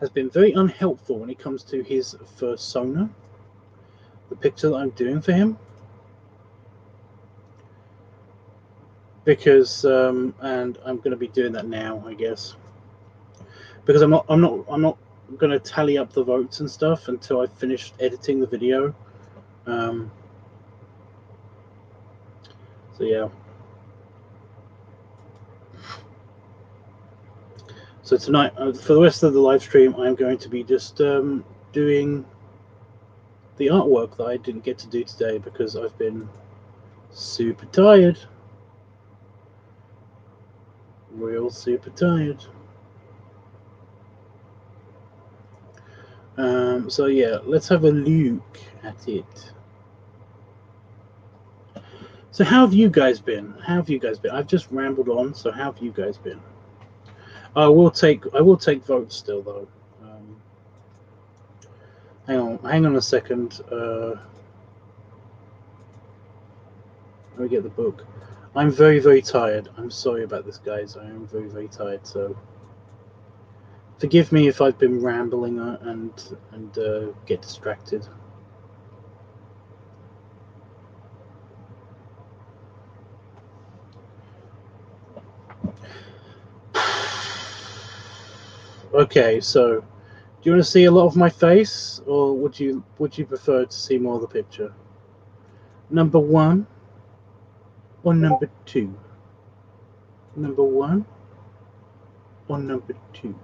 has been very unhelpful when it comes to his fursona, the picture that I'm doing for him, because and I'm going to be doing that now, I guess, because I'm not going to tally up the votes and stuff until I've finished editing the video. So yeah. So tonight, for the rest of the live stream, I'm going to be just doing the artwork that I didn't get to do today because I've been super tired. Real super tired. So yeah, let's have a look at it. So how have you guys been? How have you guys been? I've just rambled on. So how have you guys been? I will take votes still though. Hang on a second. Let me get the book. I'm very, very tired. I'm sorry about this, guys. I am very, very tired. So forgive me if I've been rambling and get distracted. Okay, so do you want to see a lot of my face, or would you prefer to see more of the picture? Number one or number two? Number one or number two?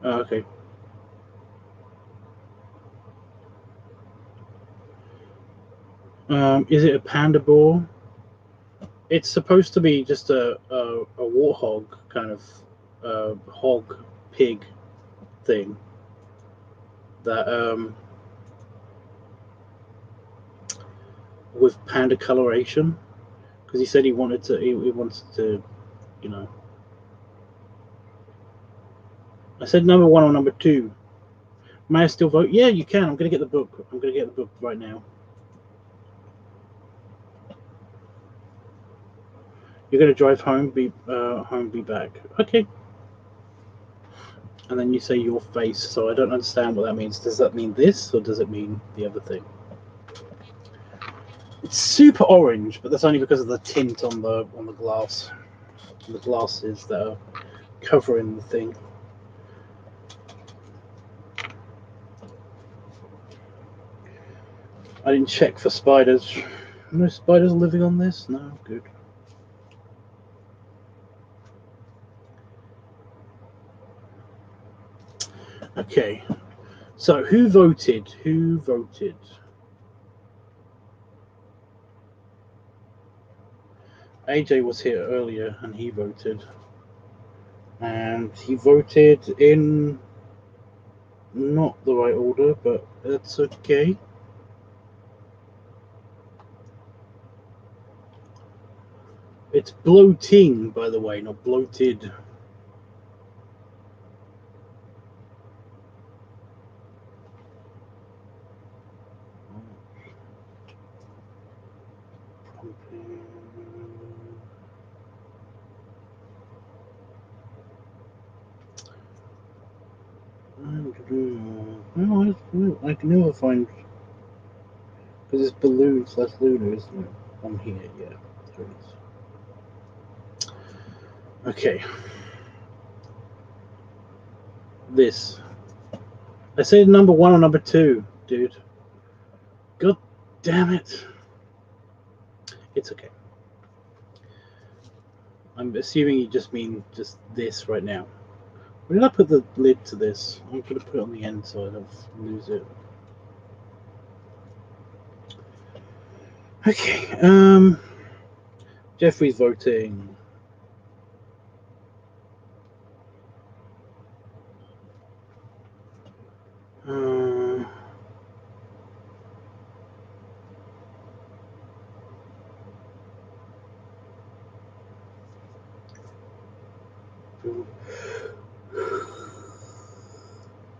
Oh, okay. Is it a panda boar? It's supposed to be just a warthog kind of hog pig thing that with panda coloration, because he said he wanted to you know. I said number one or number two. May I still vote? Yeah, you can. I'm gonna get the book. I'm gonna get the book right now. You're gonna drive home, be back. Okay. And then you say your face, so I don't understand what that means. Does that mean this, or does it mean the other thing? It's super orange, but that's only because of the tint on the glass. The glasses that are covering the thing. I didn't check for spiders. No spiders living on this? No, good. Okay, so who voted? Who voted? AJ was here earlier and he voted. And he voted in not the right order, but that's okay. It's bloating, by the way, not bloated. I can never find, because it's balloon / lunar, isn't it? I'm here, yeah. There it is. Okay. This. I said number one or number two, dude. God damn it. It's okay. I'm assuming you just mean just this right now. Where did I put the lid to this? I'm going to put it on the end so I don't lose it. Okay, Jeffrey's voting.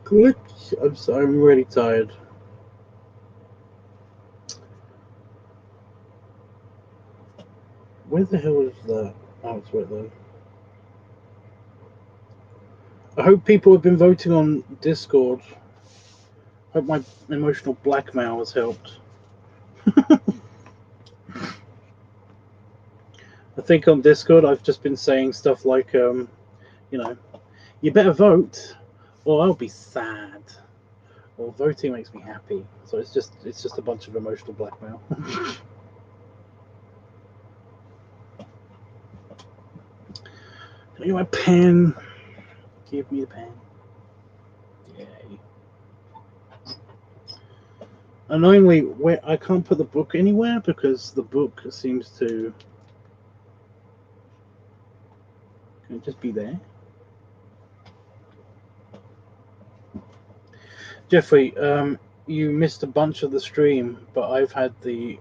Click. I'm sorry, I'm really tired. Where the hell is that? Oh, it's right there. I hope people have been voting on Discord. Hope my emotional blackmail has helped. I think on Discord I've just been saying stuff like, you know, you better vote or I'll be sad. Or voting makes me happy. So it's just a bunch of emotional blackmail. Got you my pen. Give me the pen. Yay. Annoyingly, I can't put the book anywhere because the book seems to... Can it just be there? Jeffrey, you missed a bunch of the stream, but I've had the...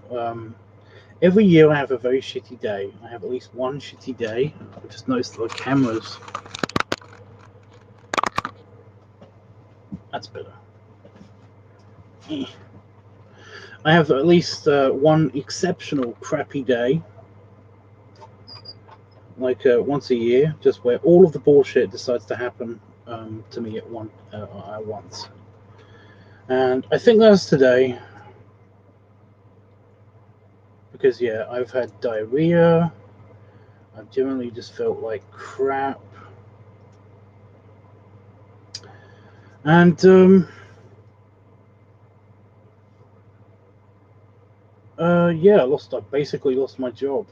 every year I have a very shitty day. I have at least one shitty day. I just noticed the cameras. That's better. I have at least one exceptional crappy day, like once a year, just where all of the bullshit decides to happen to me at once. And I think that's today, because yeah, I've had diarrhea. I've generally just felt like crap, and yeah, I basically lost my job.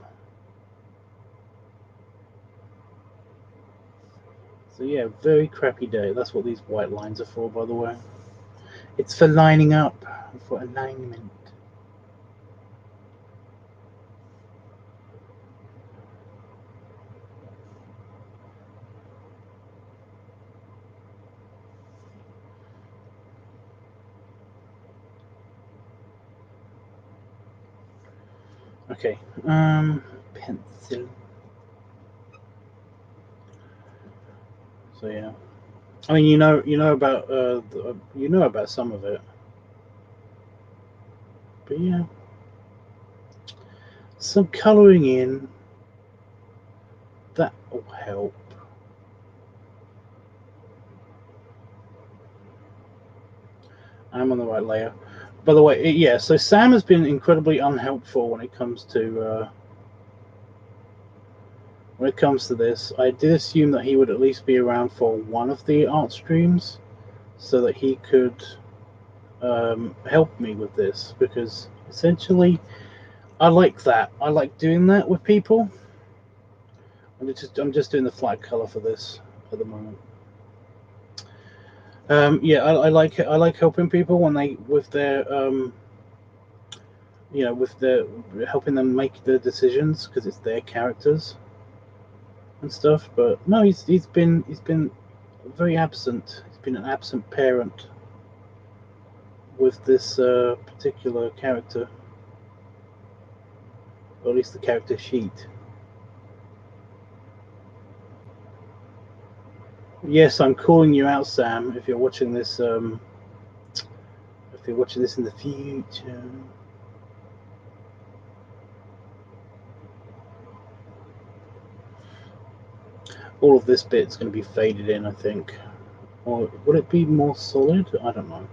So yeah, very crappy day. That's what these white lines are for, by the way. It's for lining up, for alignment. Okay, pencil. So yeah, I mean, you know about some of it, but yeah, some coloring in that will help. I'm on the right layer. By the way, yeah. So Sam has been incredibly unhelpful when it comes to this. I did assume that he would at least be around for one of the art streams, so that he could help me with this, because essentially I like that. I like doing that with people. I'm just doing the flat color for this at the moment. Yeah, I like helping people when they with their with their helping them make the decisions, because it's their characters and stuff. But no, he's been very absent. He's been an absent parent with this particular character, or at least the character sheet. Yes, I'm calling you out, Sam. If you're watching this, in the future. All of this bit's going to be faded in, I think. Or would it be more solid? I don't know.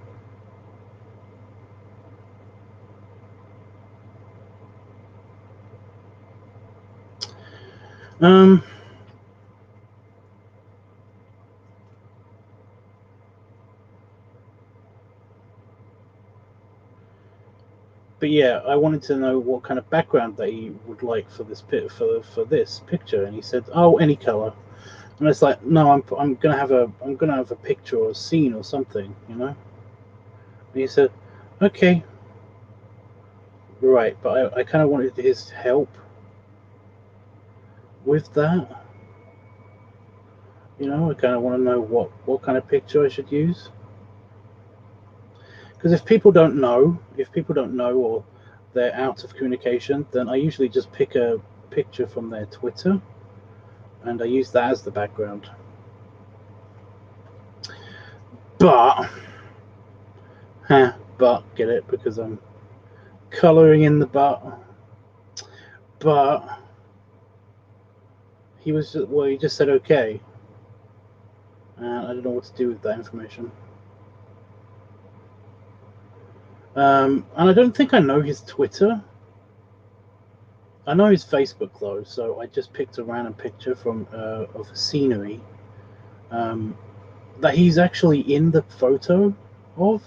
But yeah, I wanted to know what kind of background that he would like for this this picture, and he said, "Oh, any color." And it's like, no, I'm gonna have a picture or a scene or something, you know. And he said, "Okay, right," but I kind of wanted his help with that. You know, I kind of want to know what kind of picture I should use. Because if people don't know, or they're out of communication, then I usually just pick a picture from their Twitter and I use that as the background. But get it, because I'm coloring in the butt. But he just said okay, and I don't know what to do with that information. And I don't think I know his Twitter. I know his Facebook though, so I just picked a random picture from of scenery that he's actually in the photo of,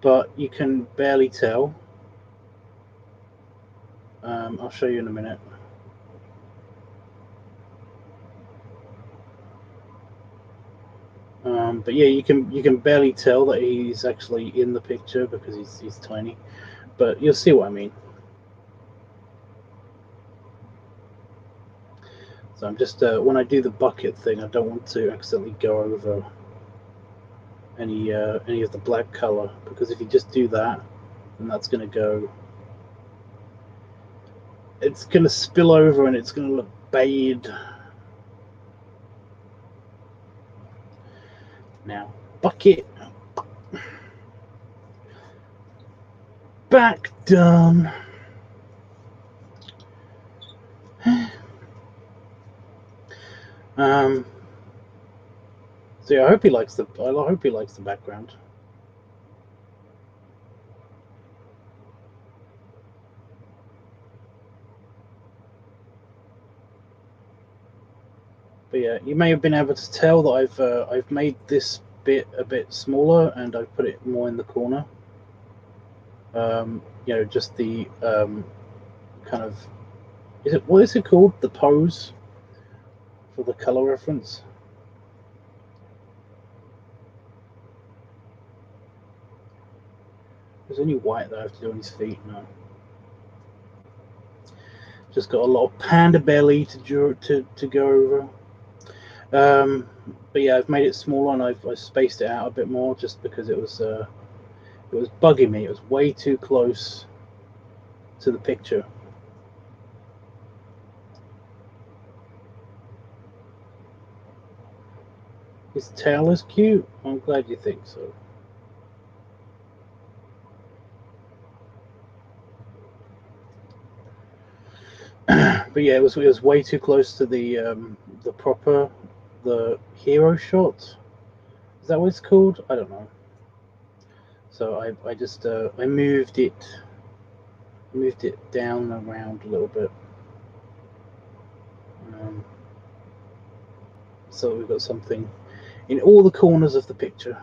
but you can barely tell. I'll show you in a minute. But yeah, you can barely tell that he's actually in the picture because he's tiny. But you'll see what I mean. So I'm just when I do the bucket thing, I don't want to accidentally go over any of the black color, because if you just do that, then that's going to go. It's going to spill over and it's going to look bad. Now, bucket. Back done. So yeah, I hope he likes the background. But yeah, you may have been able to tell that I've made this bit a bit smaller and I've put it more in the corner. Just the kind of, what is it called? The pose for the color reference. There's any white that I have to do on his feet? No. Just got a lot of panda belly to go over. But yeah, I've made it smaller and I've spaced it out a bit more just because it was bugging me. It was way too close to the picture. His tail is cute. I'm glad you think so. But yeah, it was way too close to the hero shot. Is that what it's called? I don't know. So I just I moved it down around a little bit, so we've got something in all the corners of the picture.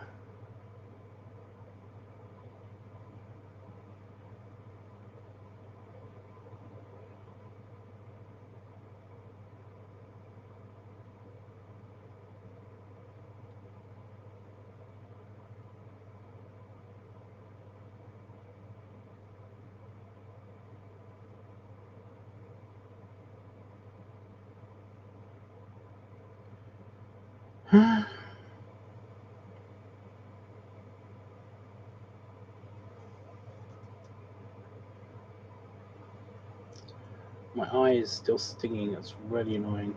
My eye is still stinging. It's really annoying.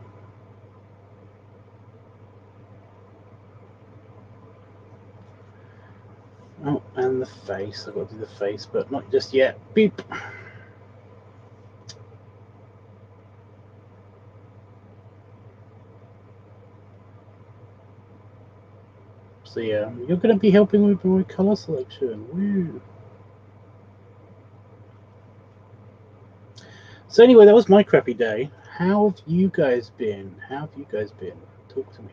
Oh, and the face. I've got to do the face, but not just yet. Beep. So yeah, you're going to be helping with my color selection. Woo. So anyway, that was my crappy day. How have you guys been? Talk to me.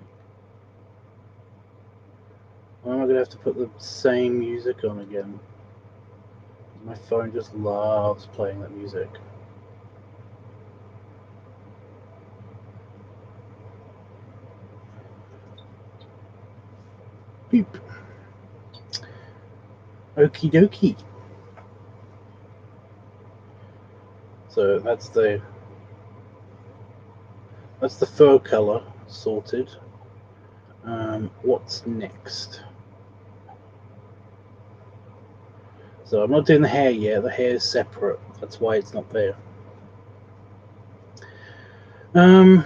Or am I going to have to put the same music on again? My phone just loves playing that music. Beep. Okie dokie. So that's the fur color sorted. What's next? So I'm not doing the hair yet. The hair is separate. That's why it's not there. I'm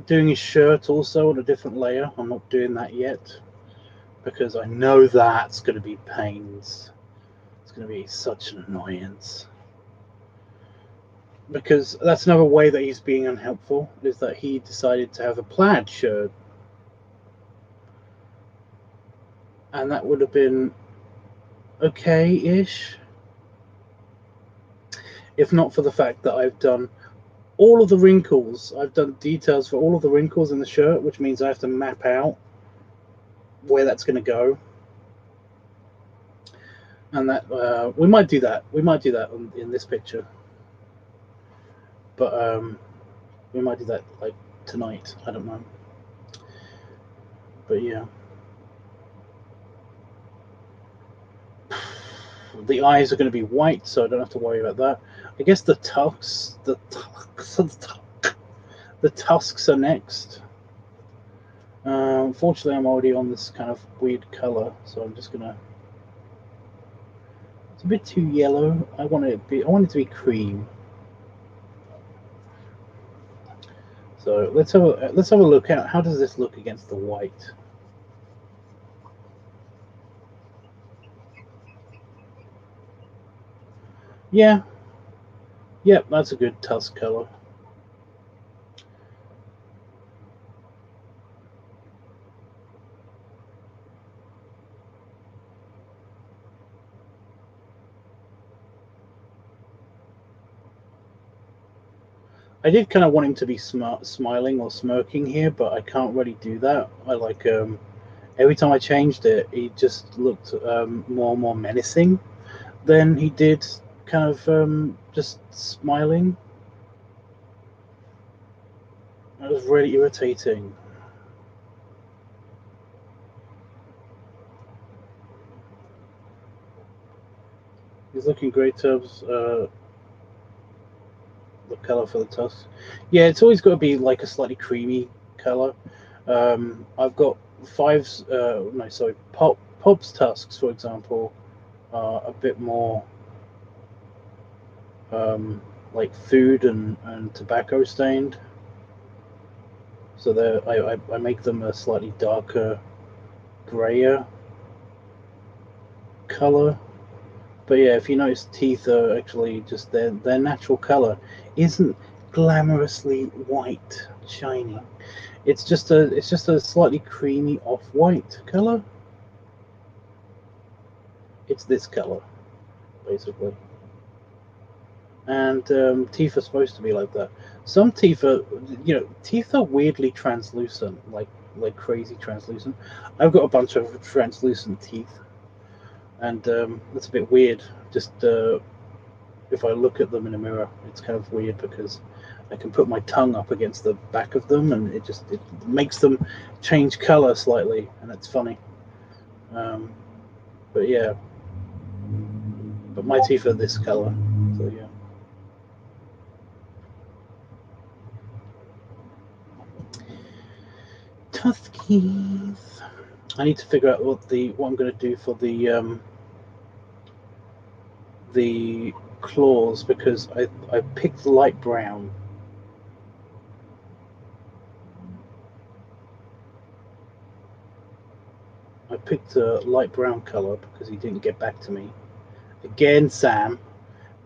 doing his shirt also on a different layer. I'm not doing that yet because I know that's going to be pains. It's going to be such an annoyance. Because that's another way that he's being unhelpful, is that he decided to have a plaid shirt. And that would have been okay-ish, if not for the fact that I've done all of the wrinkles. I've done details for all of the wrinkles in the shirt, which means I have to map out where that's going to go. And that we might do that. We might do that in this picture. But we might do that like tonight. I don't know. But yeah. The eyes are going to be white, so I don't have to worry about that. I guess the tusks are next. Unfortunately, I'm already on this kind of weird color, so I'm just gonna. It's a bit too yellow. I want it to be cream. So let's have a look at how does this look against the white. Yeah, yep, that's a good tusk color. I did kind of want him to be smiling or smirking here, but I can't really do that. I like every time I changed it, he just looked more and more menacing than he did kind of just smiling. That was really irritating. He's looking great, Tubbs. The color for the tusks. Yeah, it's always got to be like a slightly creamy color. I've got Pop's tusks, for example, are a bit more like food and tobacco stained. So I make them a slightly darker, grayer color. But yeah, if you notice, teeth are actually just their natural color isn't glamorously white, shiny. It's just a slightly creamy off-white color. It's this color, basically. And teeth are supposed to be like that. Some teeth are, teeth are weirdly translucent, like crazy translucent. I've got a bunch of translucent teeth, and that's a bit weird. Just if I look at them in a mirror, it's kind of weird because I can put my tongue up against the back of them, and it makes them change color slightly, and it's funny. But yeah, but my teeth are this color, so yeah. Tuskies. I need to figure out what I'm going to do for the claws, because I picked light brown. I picked a light brown color because he didn't get back to me. Again, Sam,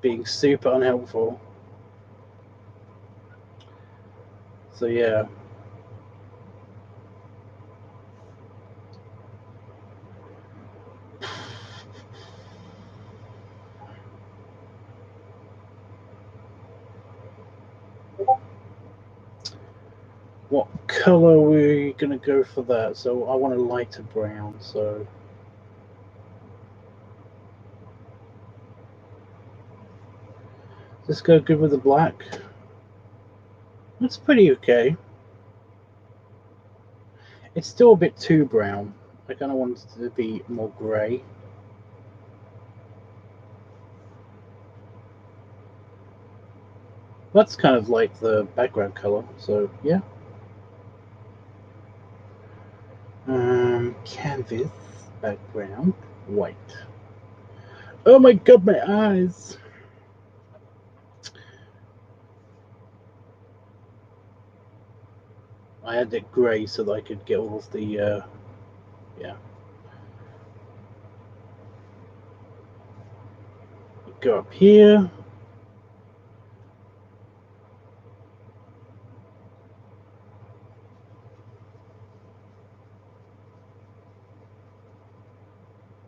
being super unhelpful. So yeah. What color are we going to go for that? So I want a lighter brown, so let's go good with the black. That's pretty okay. It's still a bit too brown. I kind of want it to be more grey. That's kind of like the background color, so yeah. Canvas background white. Oh my god, my eyes! I had it grey so that I could get all of the yeah. Go up here.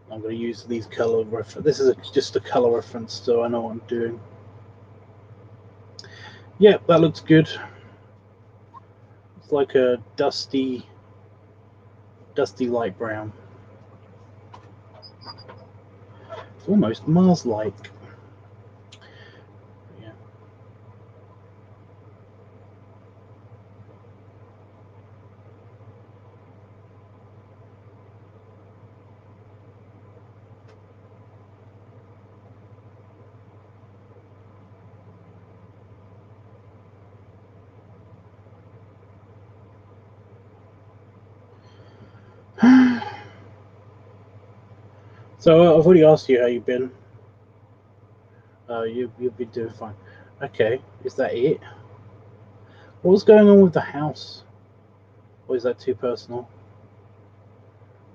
I'm going to use these color reference. This is just a color reference, so I know what I'm doing. Yeah, that looks good. It's like a dusty light brown. It's almost Mars-like. Yeah. So I've already asked you how you've been. You've been doing fine. Okay, is that it? What was going on with the house? Or is that too personal?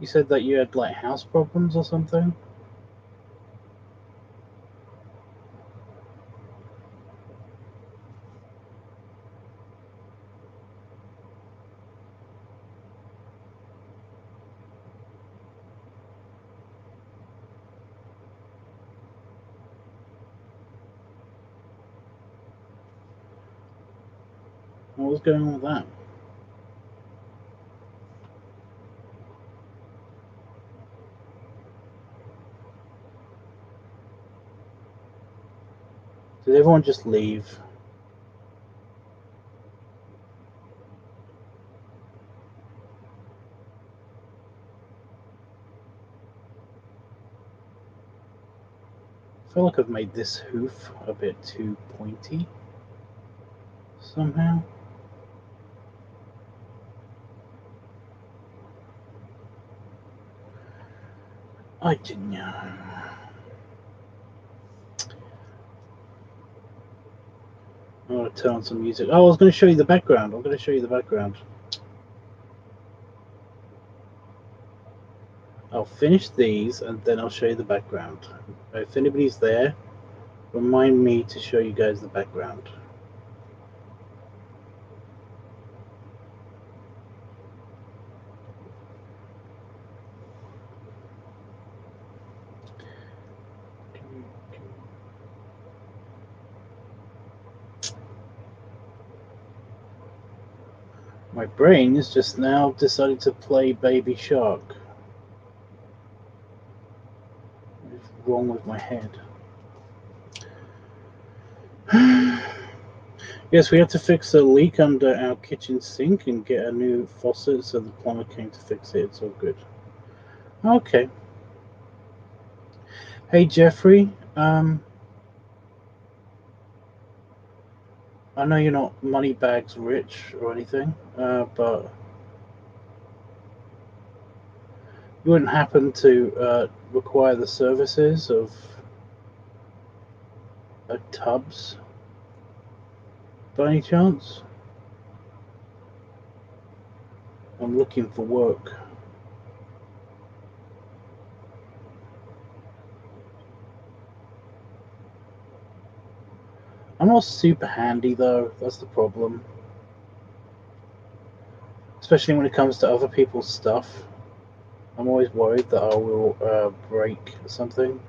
You said that you had like house problems or something? What was going on with that? Did everyone just leave? I feel like I've made this hoof a bit too pointy somehow. I don't know. I'm going to turn on some music. Oh, I was going to show you the background. I'm going to show you the background. I'll finish these and then I'll show you the background. If anybody's there, remind me to show you guys the background. My brain has just now decided to play Baby Shark. What's wrong with my head? Yes, we had to fix a leak under our kitchen sink and get a new faucet, so the plumber came to fix it. It's all good. Okay. Hey, Jeffrey. I know you're not moneybags rich or anything, but you wouldn't happen to require the services of a Tubbs by any chance? I'm looking for work. I'm not super handy though, that's the problem. Especially when it comes to other people's stuff. I'm always worried that I will break something,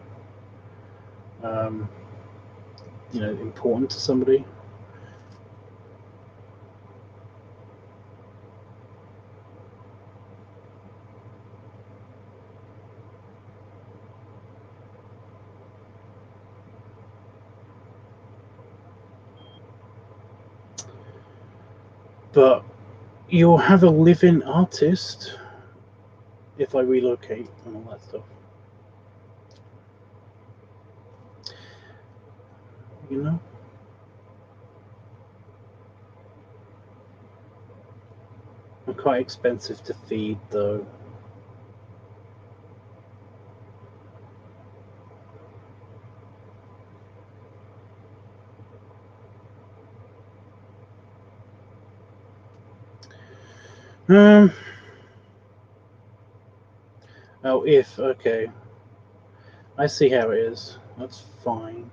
important to somebody. But you'll have a living artist if I relocate and all that stuff. You know? I'm quite expensive to feed though. Oh, okay. I see how it is. That's fine.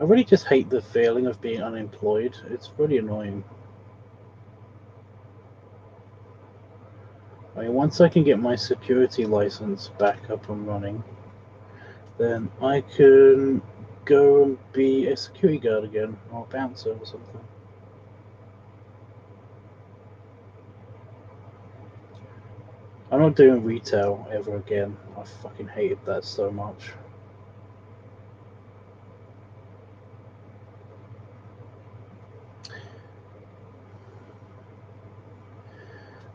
I really just hate the feeling of being unemployed. It's really annoying. I mean, once I can get my security license back up and running, then I can go and be a security guard again, or a bouncer or something. I'm not doing retail ever again. I fucking hated that so much.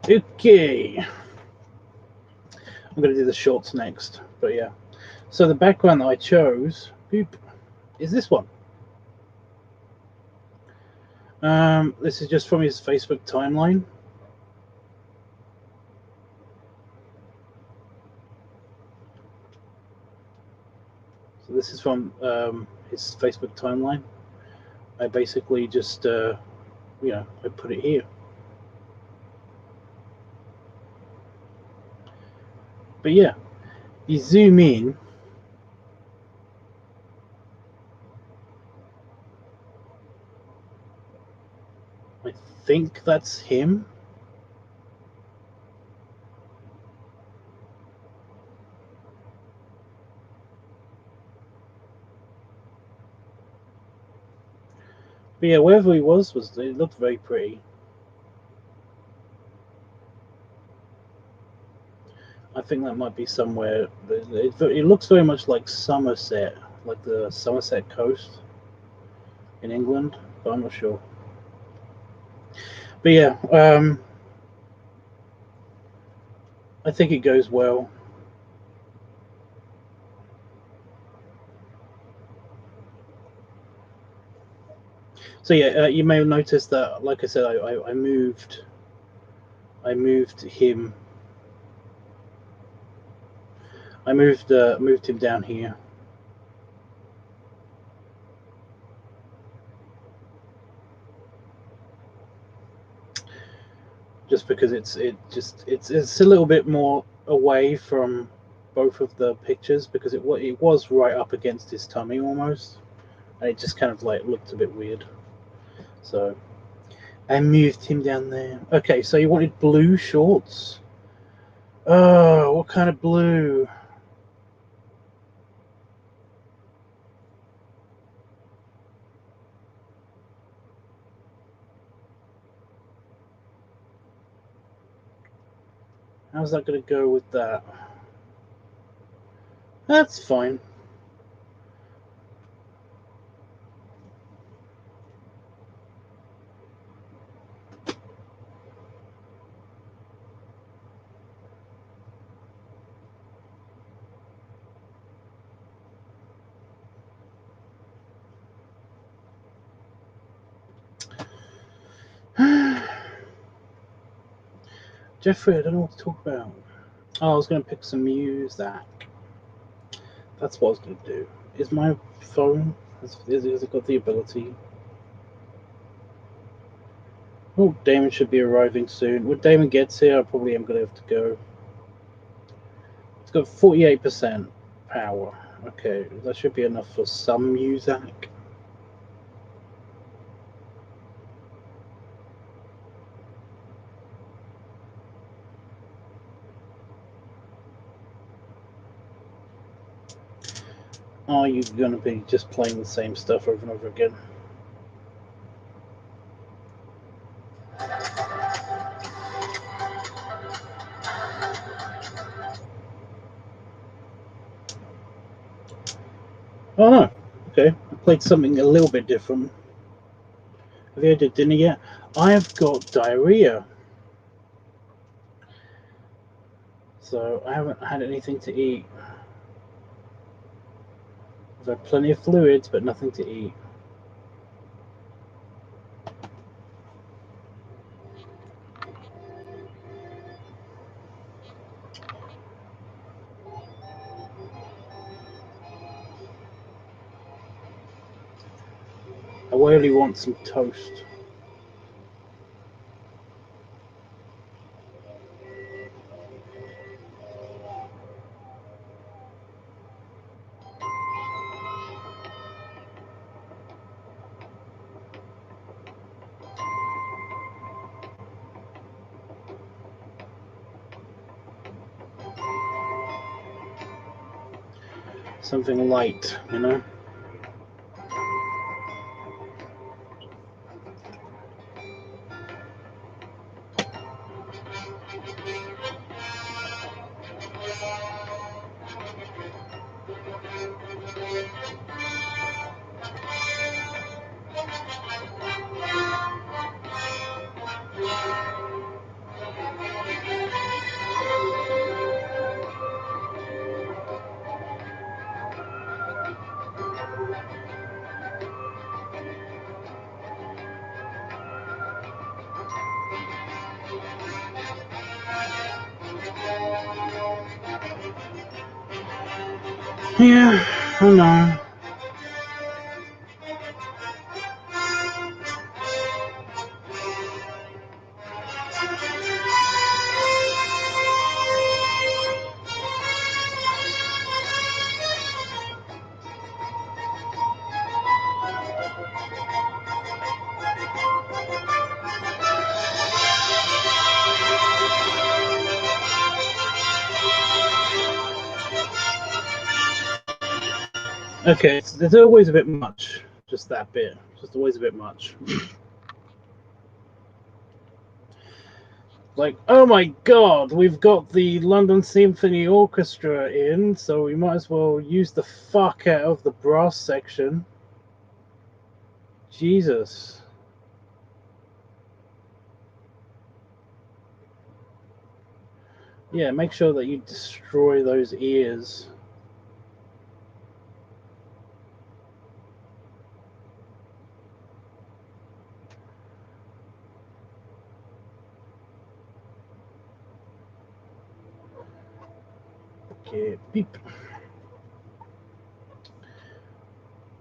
Okay. I'm going to do the shorts next, but yeah. So the background that I chose, is this one. This is just from his Facebook timeline. So this is from his Facebook timeline. I basically just, I put it here. But yeah, you zoom in. I think that's him. But yeah, wherever he was it looked very pretty. I think that might be somewhere. It looks very much like Somerset, like the Somerset coast in England, but I'm not sure. But yeah, I think it goes well. So yeah, you may have noticed that, like I said, I moved him. I moved him down here. Just because it's a little bit more away from both of the pictures, because it was right up against his tummy almost, and it just kind of like looked a bit weird. So I moved him down there. Okay, so you wanted blue shorts. Oh, what kind of blue? How's that going to go with that? That's fine. Jeffrey, I don't know what to talk about. Oh, I was going to pick some music. That's what I was going to do. Is my phone, has it got the ability? Oh, Damon should be arriving soon. When Damon gets here, I probably am going to have to go. It's got 48% power. Okay, that should be enough for some music. Are you going to be just playing the same stuff over and over again? Oh no. Okay, I played something a little bit different. Have you had dinner yet? I've got diarrhea. So I haven't had anything to eat. I've had plenty of fluids, but nothing to eat. I really want some toast. Something light, you know? Yeah, I know. Okay, so there's always a bit much. Just that bit. Just always a bit much. Like, oh my god, we've got the London Symphony Orchestra in, so we might as well use the fuck out of the brass section. Jesus. Yeah, make sure that you destroy those ears. Okay, beep.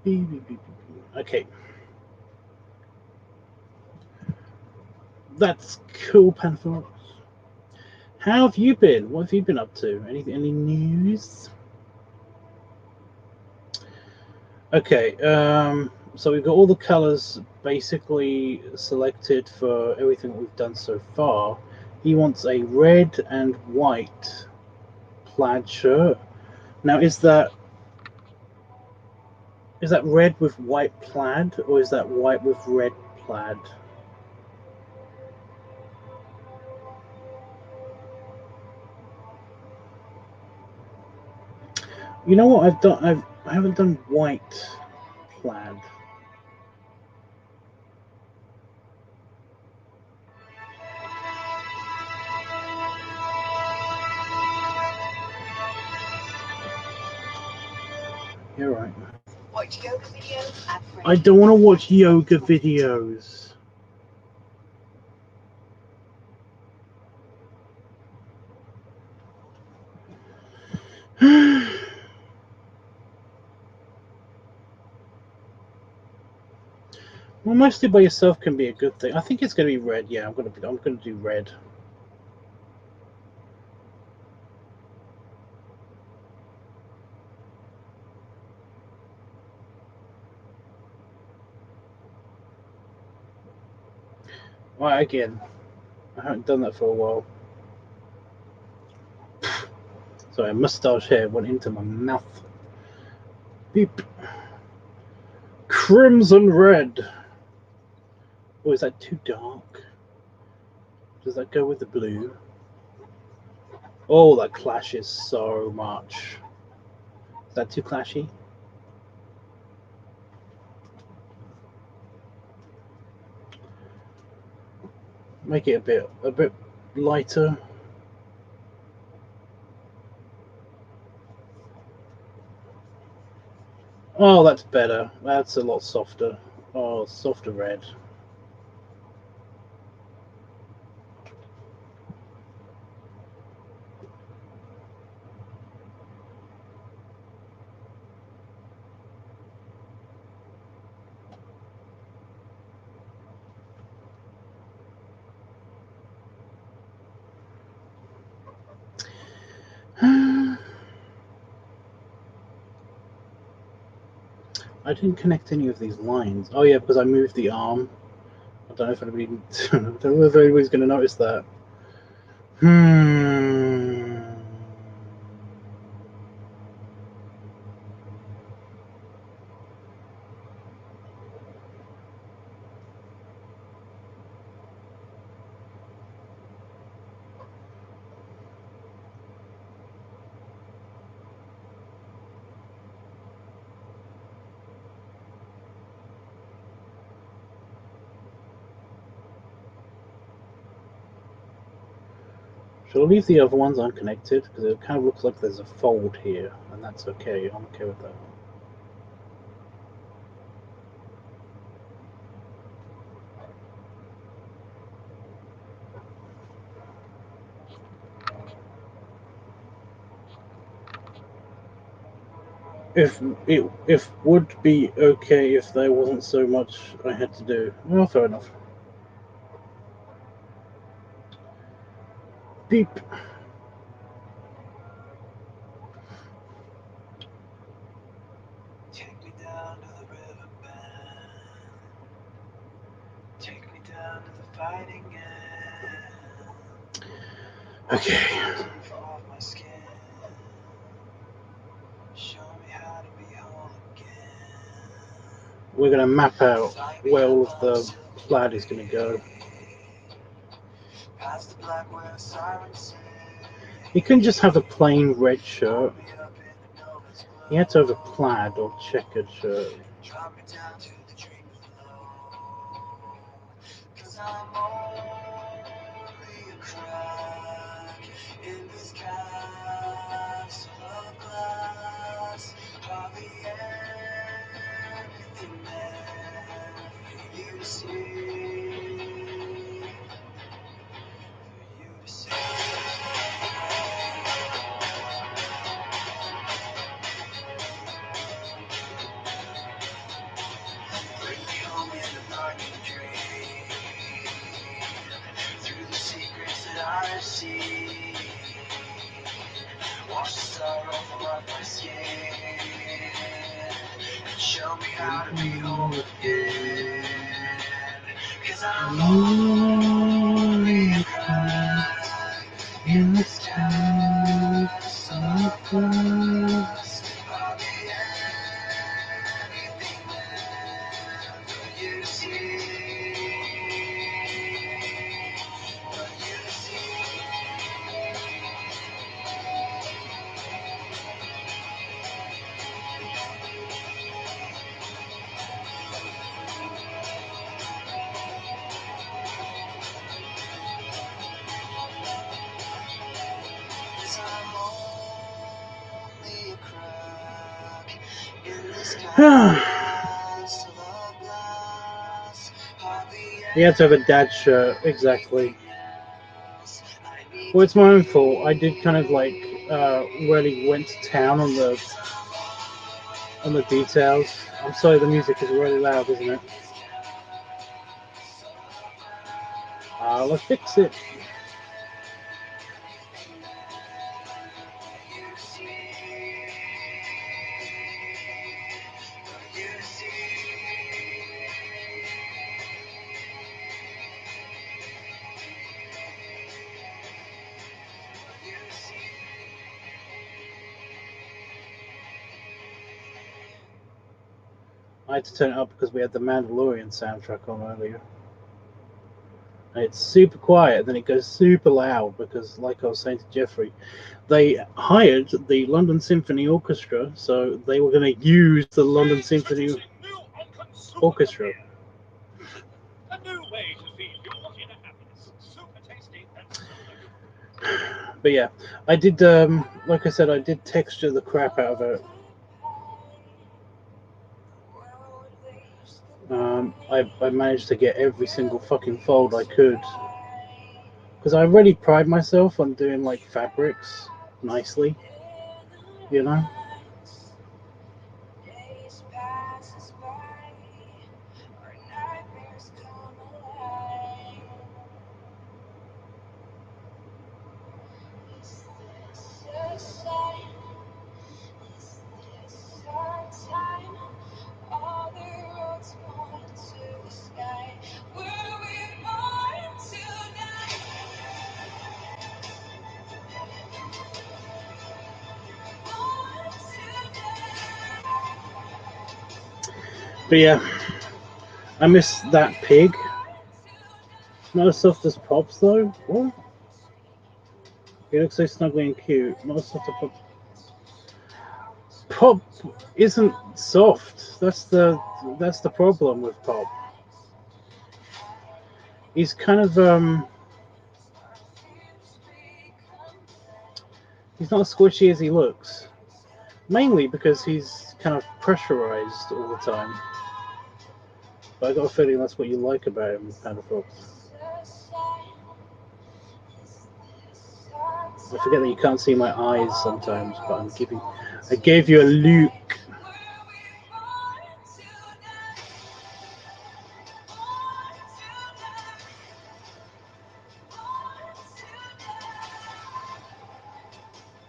Beep, beep, beep, beep. Okay. That's cool, Panathorus. How have you been? What have you been up to? Any news? Okay, so we've got all the colors basically selected for everything we've done so far. He wants a red and white plaid shirt. Now, is that red with white plaid, or is that white with red plaid? You know what I've done? I haven't done white plaid. You're right. Watch yoga videos at I don't want to watch yoga videos. Well, mostly by yourself can be a good thing. I think it's going to be red. Yeah, I'm going to do red. Right, again, I haven't done that for a while. Sorry, a moustache hair went into my mouth. Beep. Crimson red. Oh, is that too dark? Does that go with the blue? Oh, that clashes so much. Is that too clashy? Make it a bit lighter. Oh, that's better. That's a lot softer. Oh, softer red. I didn't connect any of these lines. Oh yeah, because I moved the arm. I don't know if anybody's going to notice that. Should I leave the other ones unconnected? Because it kind of looks like there's a fold here, and that's okay. I'm okay with that. if would be okay if there wasn't so much I had to do. Well, fair enough. Beep. Take me down to the riverbed. Take me down to the fighting end. Okay. Teeth off my skin. Show me how to be whole again. We're gonna map out where all of the plaid is gonna go. Past the black where sirens sing. He couldn't just have a plain red shirt. He had to have a plaid or checkered shirt. Drop me down to the dream below. 'Cause I'm only a crack in this castle of glass. Hardly anything there for you to see. For you to see. Bring me home in a burning dream. Through the secrets that I've seen. Wash the sorrow from off my skin. And show me how to be whole again. 'Cause I'm only a crack in this castle of glass. I'll be anything there for you to see. For you to see. He had to have a dad shirt, exactly. Well, it's my own fault. I did kind of like really went to town on the details. I'm sorry, the music is really loud, isn't it? I'll fix it. I had to turn it up because we had the Mandalorian soundtrack on earlier. And it's super quiet, then it goes super loud because, like I was saying to Jeffrey, they hired the London Symphony Orchestra, so they were going to use the London Symphony Orchestra. A new way to feed your inner happiness. Super tasty and super good. But yeah, I did, like I said, I did texture the crap out of it. I managed to get every single fucking fold I could. Because I really pride myself on doing like fabrics nicely, you know? But yeah, I miss that pig. Not as soft as Pops though. What? He looks so snuggly and cute. Not as soft as Pop. Pop isn't soft. That's the problem with Pop. He's kind of he's not as squishy as he looks. Mainly because he's kind of pressurized all the time. But I got a feeling that's what you like about him, Panda Fox. I forget that you can't see my eyes sometimes, but I gave you a look.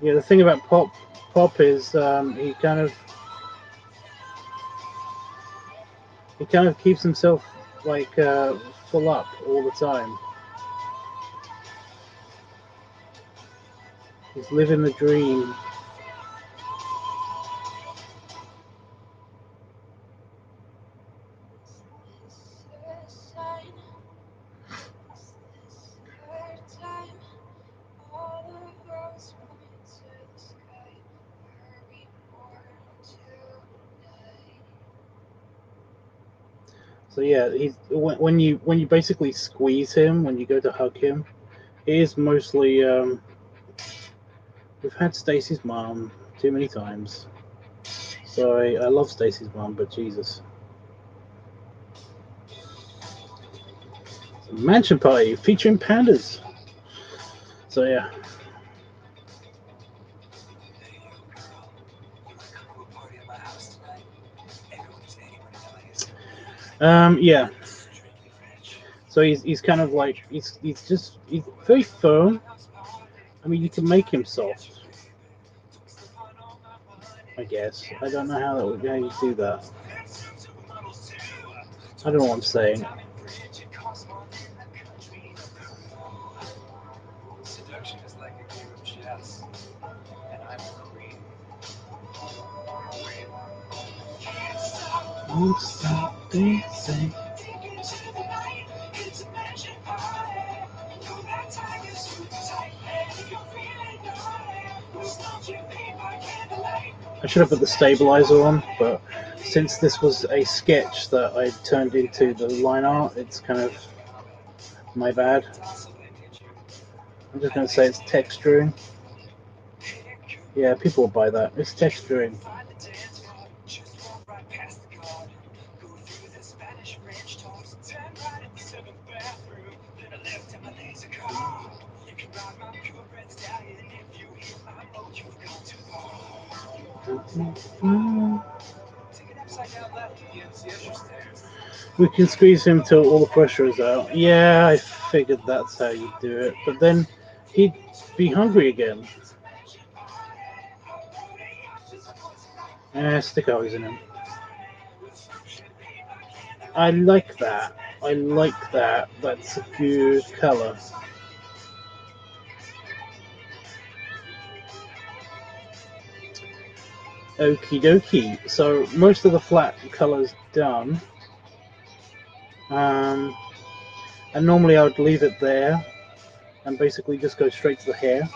Yeah, the thing about Pop is he kind of keeps himself like full up all the time. He's living the dream. So yeah, he's when you basically squeeze him, when you go to hug him, it is mostly we've had Stacy's mom too many times. Sorry, I love Stacy's mom, but Jesus. Mansion party featuring pandas. So yeah. Hey, yo, girl. You wanna come to a party at my house tonight? Everyone is anyone rebellious. Yeah. Strictly French. So he's kind of like he's very firm. I mean, you can make him soft, I guess. I don't know how you do that. I don't know what I'm saying. Seduction is like a game of chess, and I'm the queen. Won't stop dancing. I should have put the stabilizer on, but since this was a sketch that I turned into the line art, it's kind of my bad. I'm just going to say it's texturing. Yeah, people will buy that. It's texturing. We can squeeze him till all the pressure is out. Yeah, I figured that's how you do it. But then he'd be hungry again. Stick O's in him. I like that. I like that. That's a good colour. Okie dokie. So most of the flat colour's done. And normally I would leave it there and basically just go straight to the hair.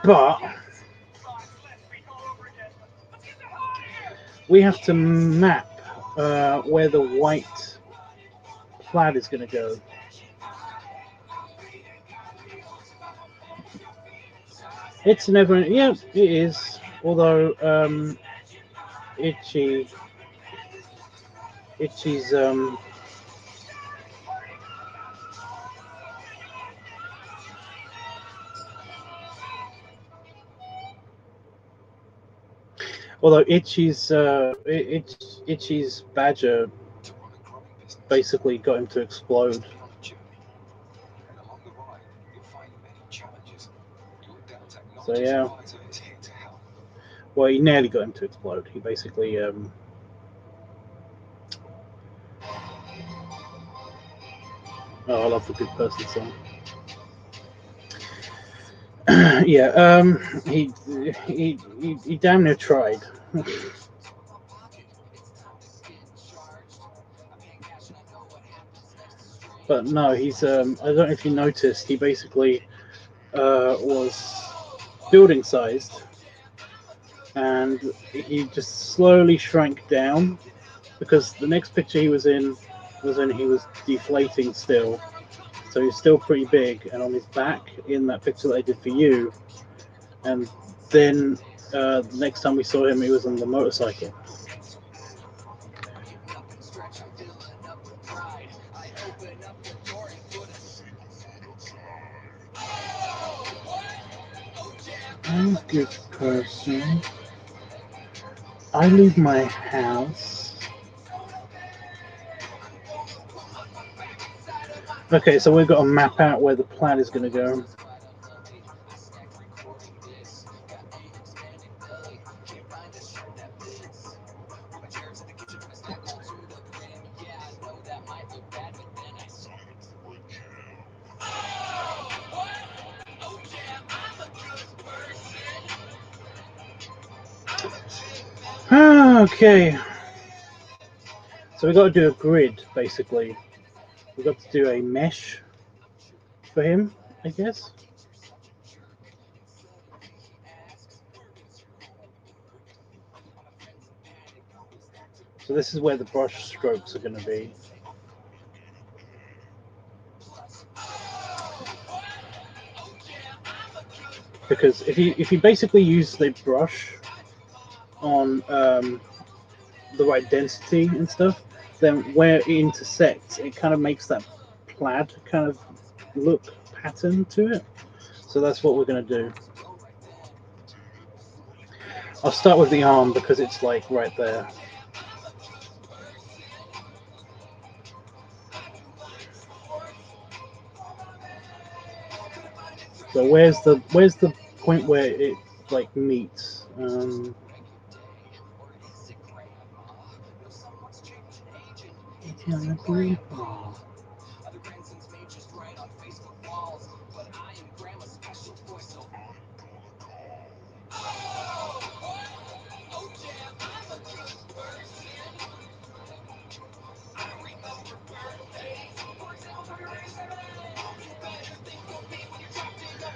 But we have to map where the white plaid is going to go. It's never, yeah, it is. Although Itchy's although Itchy's badger basically got him to explode. So yeah. Well, he nearly got him to explode. He basically oh, I love the Good Person song. Yeah, he damn near tried. But no, he's I don't know if you noticed, he basically was building sized, and he just slowly shrank down because the next picture he was in was when he was deflating still, so he's still pretty big, and on his back in that picture that I did for you, and then the next time we saw him, he was on the motorcycle. I'm a good person. I leave my house. Okay, so we've got to map out where the plaid is going to go. Okay. So we got to do a grid, basically. We've got to do a mesh for him, I guess. So this is where the brush strokes are going to be. Because if you basically use the brush on the right density and stuff, then where it intersects, it kind of makes that plaid kind of look pattern to it. So that's what we're going to do. I'll start with the arm because it's like right there. So where's the point where it like meets?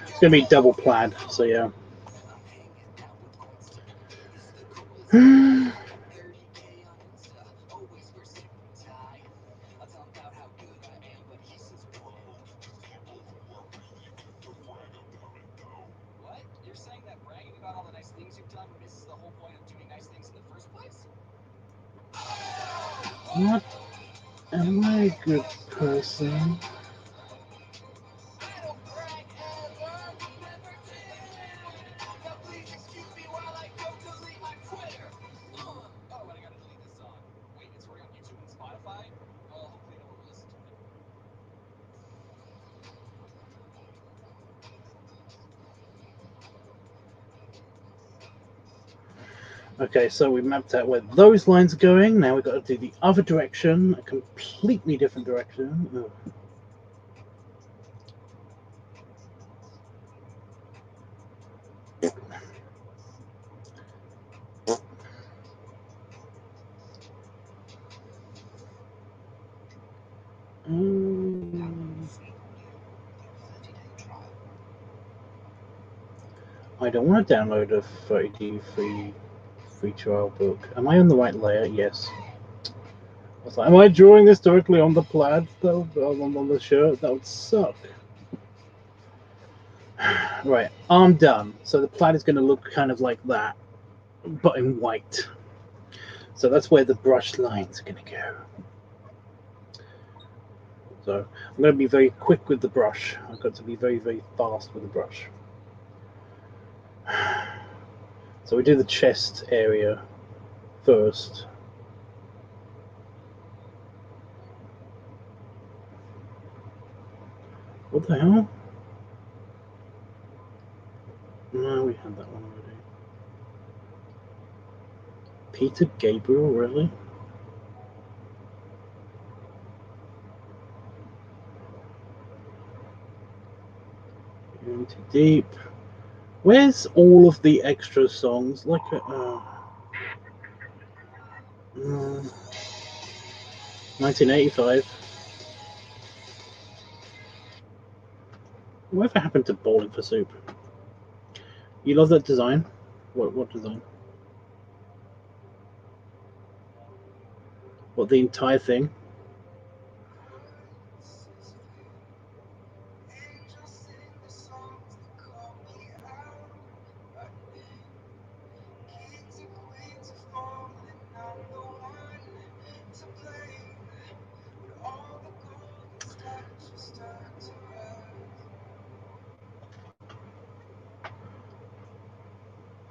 It's gonna be double plaid, so yeah. What? Am I a good person? Okay, so we mapped out where those lines are going. Now we've got to do the other direction, a completely different direction. Ugh. I don't want to download a 30D free trial book. Am I on the right layer? Yes. I was like, am I drawing this directly on the plaid though? On the shirt? That would suck. Right, arm done. So the plaid is going to look kind of like that, but in white. So that's where the brush lines are going to go. So I'm going to be very quick with the brush. I've got to be very, very fast with the brush. So we do the chest area first. What the hell? No, we had that one already. Peter Gabriel, really? Going too deep. Where's all of the extra songs? Like, 1985. Whatever happened to Bowling for Soup? You love that design? What design? What, the entire thing?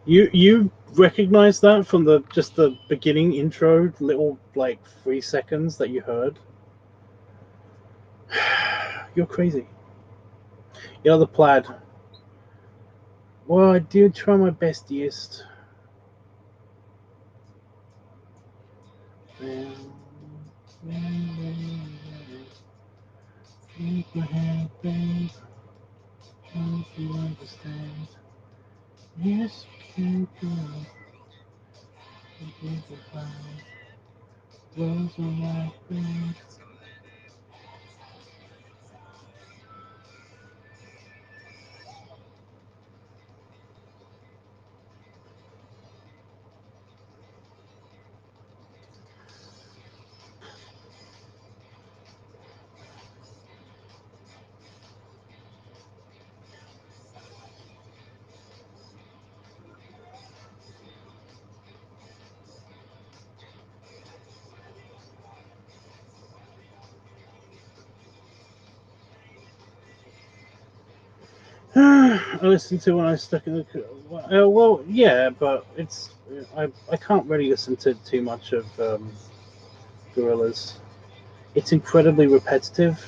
You recognize that from just the beginning intro, little like 3 seconds that you heard? You're crazy. You know the plaid. Well, I did try my bestiest. Take my hand, babe. Don't you understand? Yes, you can do. I listened to when I was stuck in the. Well, yeah, but it's I can't really listen to too much of Gorillaz. It's incredibly repetitive.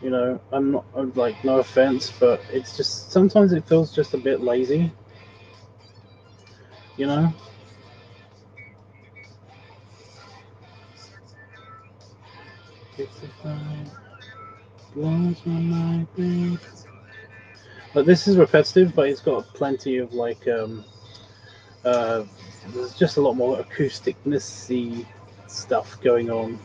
You know, I'm like, no offense, but it's just sometimes it feels just a bit lazy. You know. But this is repetitive, but it's got plenty of like there's just a lot more acousticness-y stuff going on.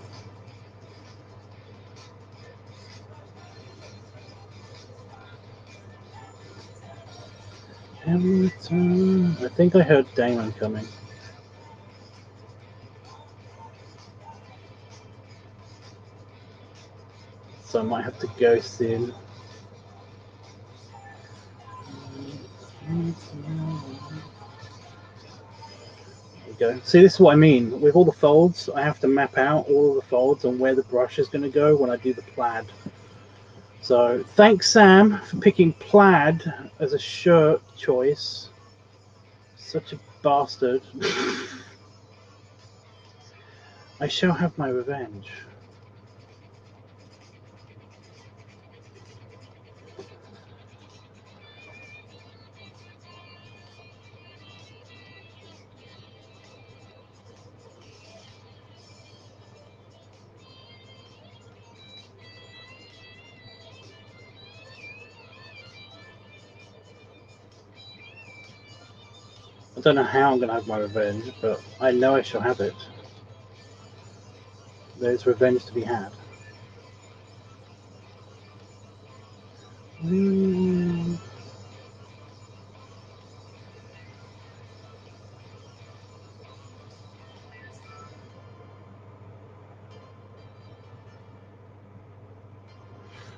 Every time I think I heard Damon coming. So I might have to go soon. There we go. See, this is what I mean. With all the folds, I have to map out all of the folds and where the brush is going to go when I do the plaid. So thanks, Sam, for picking plaid as a shirt choice. Such a bastard. I shall have my revenge. I don't know how I'm going to have my revenge, but I know I shall have it. There's revenge to be had.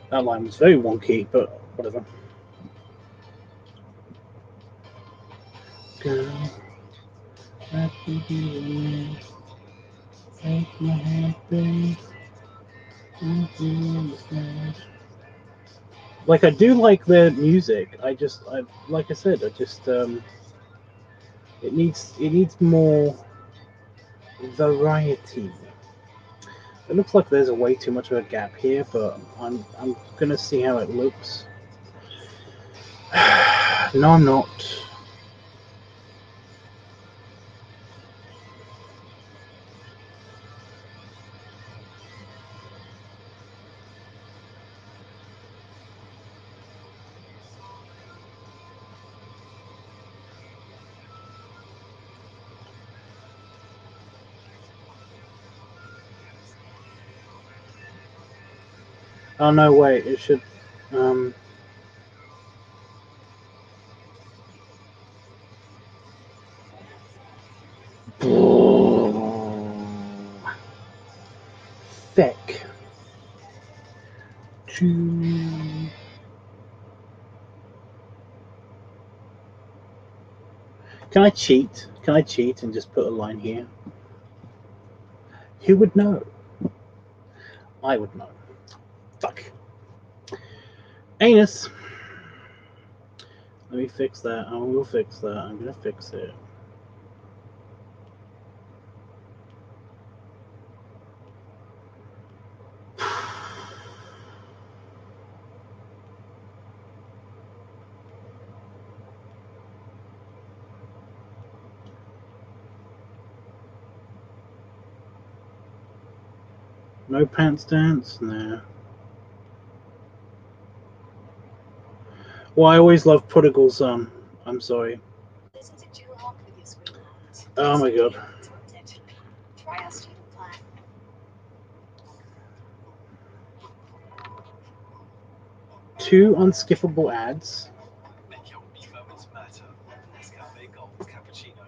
That line was very wonky, but whatever. Girl, let me be the take my hand, babe. Like, I do like their music. Like I said, I just it needs more variety. It looks like there's a way too much of a gap here, but I'm gonna see how it looks. No, I'm not. Oh no, wait, it should thick. Can I cheat? Can I cheat and just put a line here? Who would know? I would know. Fuck. Anus. Let me fix that. I will fix that. I'm gonna fix it. No pants dance? No. Well, I always love Prodigal Son. I'm sorry. Oh my god. Try our student plan. Two unskippable ads. Make your me moments matter. Nescafe Gold Cappuccino.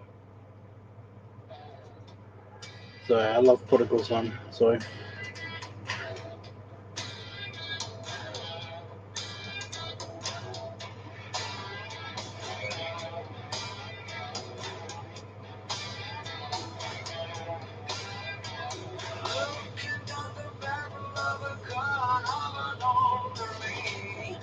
Sorry, I love Prodigal Son. Sorry. Looking down the barrel of a gun of an orderly.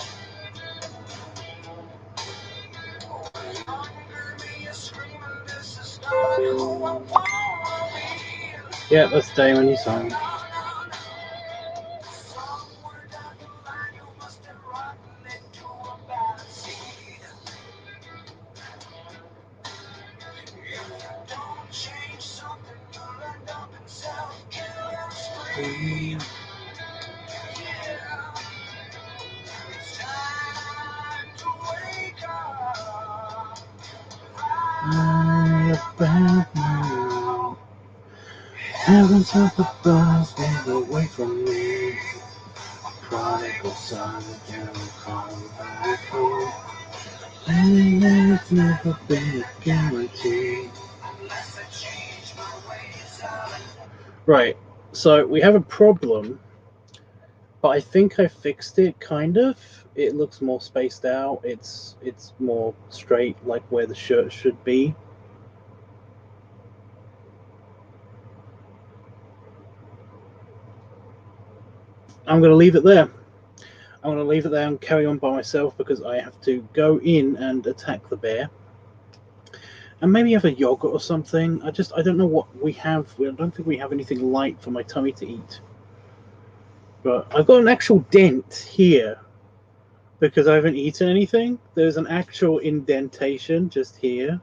Under me is screaming, this is not who I wanna be. Yeah, that's Damon, you sang. Somewhere down the line you must have rotten into a bad seed. If you don't change something, you'll end up in self-killing spree. Yeah, it's time to wake up. Right about now. Heavens up above, get away from me. Prodigal son, you come back home. And there's never been a guarantee. Unless I change my ways up. Right, so we have a problem, but I think I fixed it, kind of. It looks more spaced out. It's more straight, like where the shirt should be. I'm going to leave it there. I'm going to leave it there and carry on by myself because I have to go in and attack the bear. And maybe have a yogurt or something. I don't know what we have. I don't think we have anything light for my tummy to eat. But I've got an actual dent here because I haven't eaten anything. There's an actual indentation just here.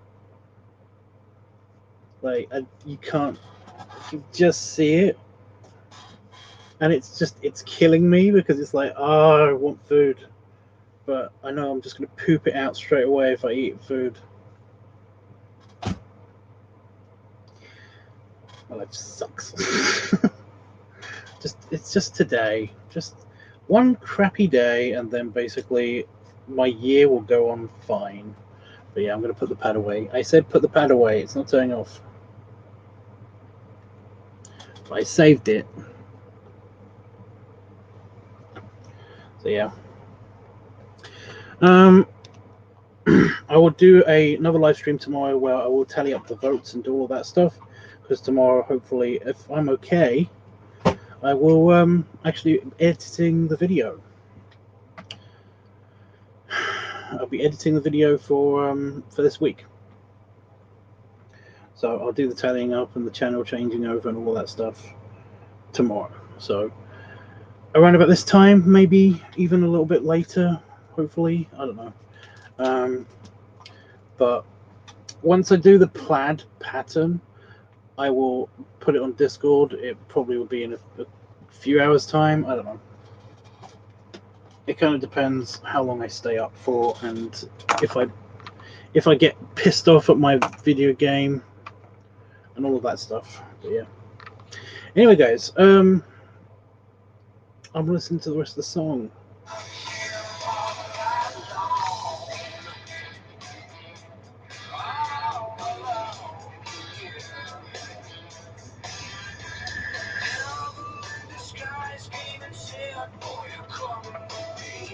Like, you can't, you just see it. And it's killing me because it's like, oh, I want food. But I know I'm just going to poop it out straight away if I eat food. My life sucks. It's just today. Just one crappy day, and then basically my year will go on fine. But yeah, I'm going to put the pad away. I said put the pad away. It's not turning off. But I saved it. So yeah. I will do another live stream tomorrow where I will tally up the votes and do all that stuff. Because tomorrow, hopefully, if I'm okay, I will actually be editing the video. I'll be editing the video for this week. So I'll do the tallying up and the channel changing over and all that stuff tomorrow. So around about this time, maybe even a little bit later, hopefully. I don't know. But once I do the plaid pattern, I will put it on Discord. It probably will be in a few hours' time. I don't know. It kind of depends how long I stay up for and if I get pissed off at my video game and all of that stuff. But yeah. Anyway, guys, I'm listening to the rest of the song.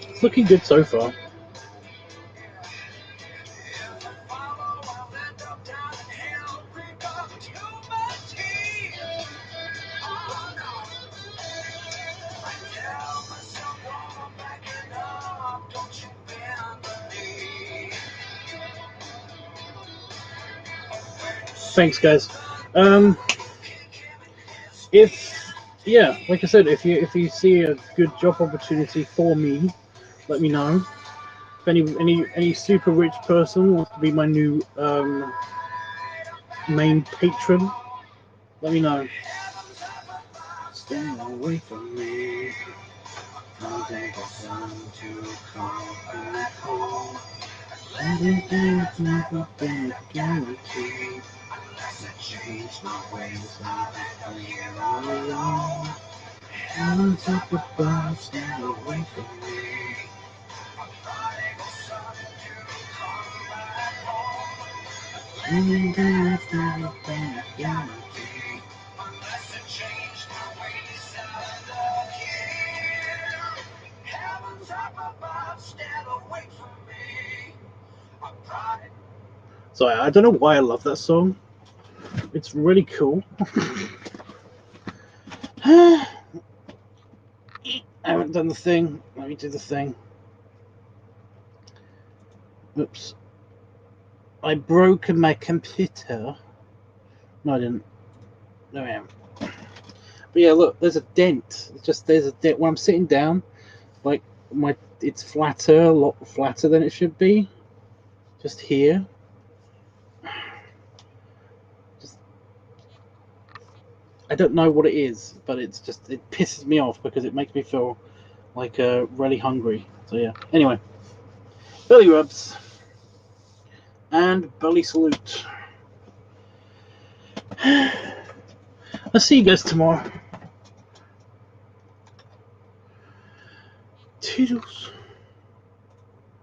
It's looking good so far. Thanks, guys. Yeah, like I said, if you see a good job opportunity for me, let me know. If any super rich person wants to be my new main patron, let me know. Stay away from me. I'll take the sun to come back home. Everything's never been a guarantee. change my ways. I'm here all alone. Heaven's up above, stand away from me. I'm prodigal son, you come back home. And there's nothing I can do. Unless I change my ways, I'm not here. Heaven's up above, stand away from me. I'm prodigal. So I don't know why I love that song. It's really cool. I haven't done the thing. Let me do the thing. Oops. I broke my computer. No, I didn't. No, I am. But yeah, look, there's a dent. There's a dent. When I'm sitting down, like it's flatter, a lot flatter than it should be. Just here. I don't know what it is, but it pisses me off because it makes me feel like really hungry. So yeah. Anyway, belly rubs and belly salute. I'll see you guys tomorrow. Toodles.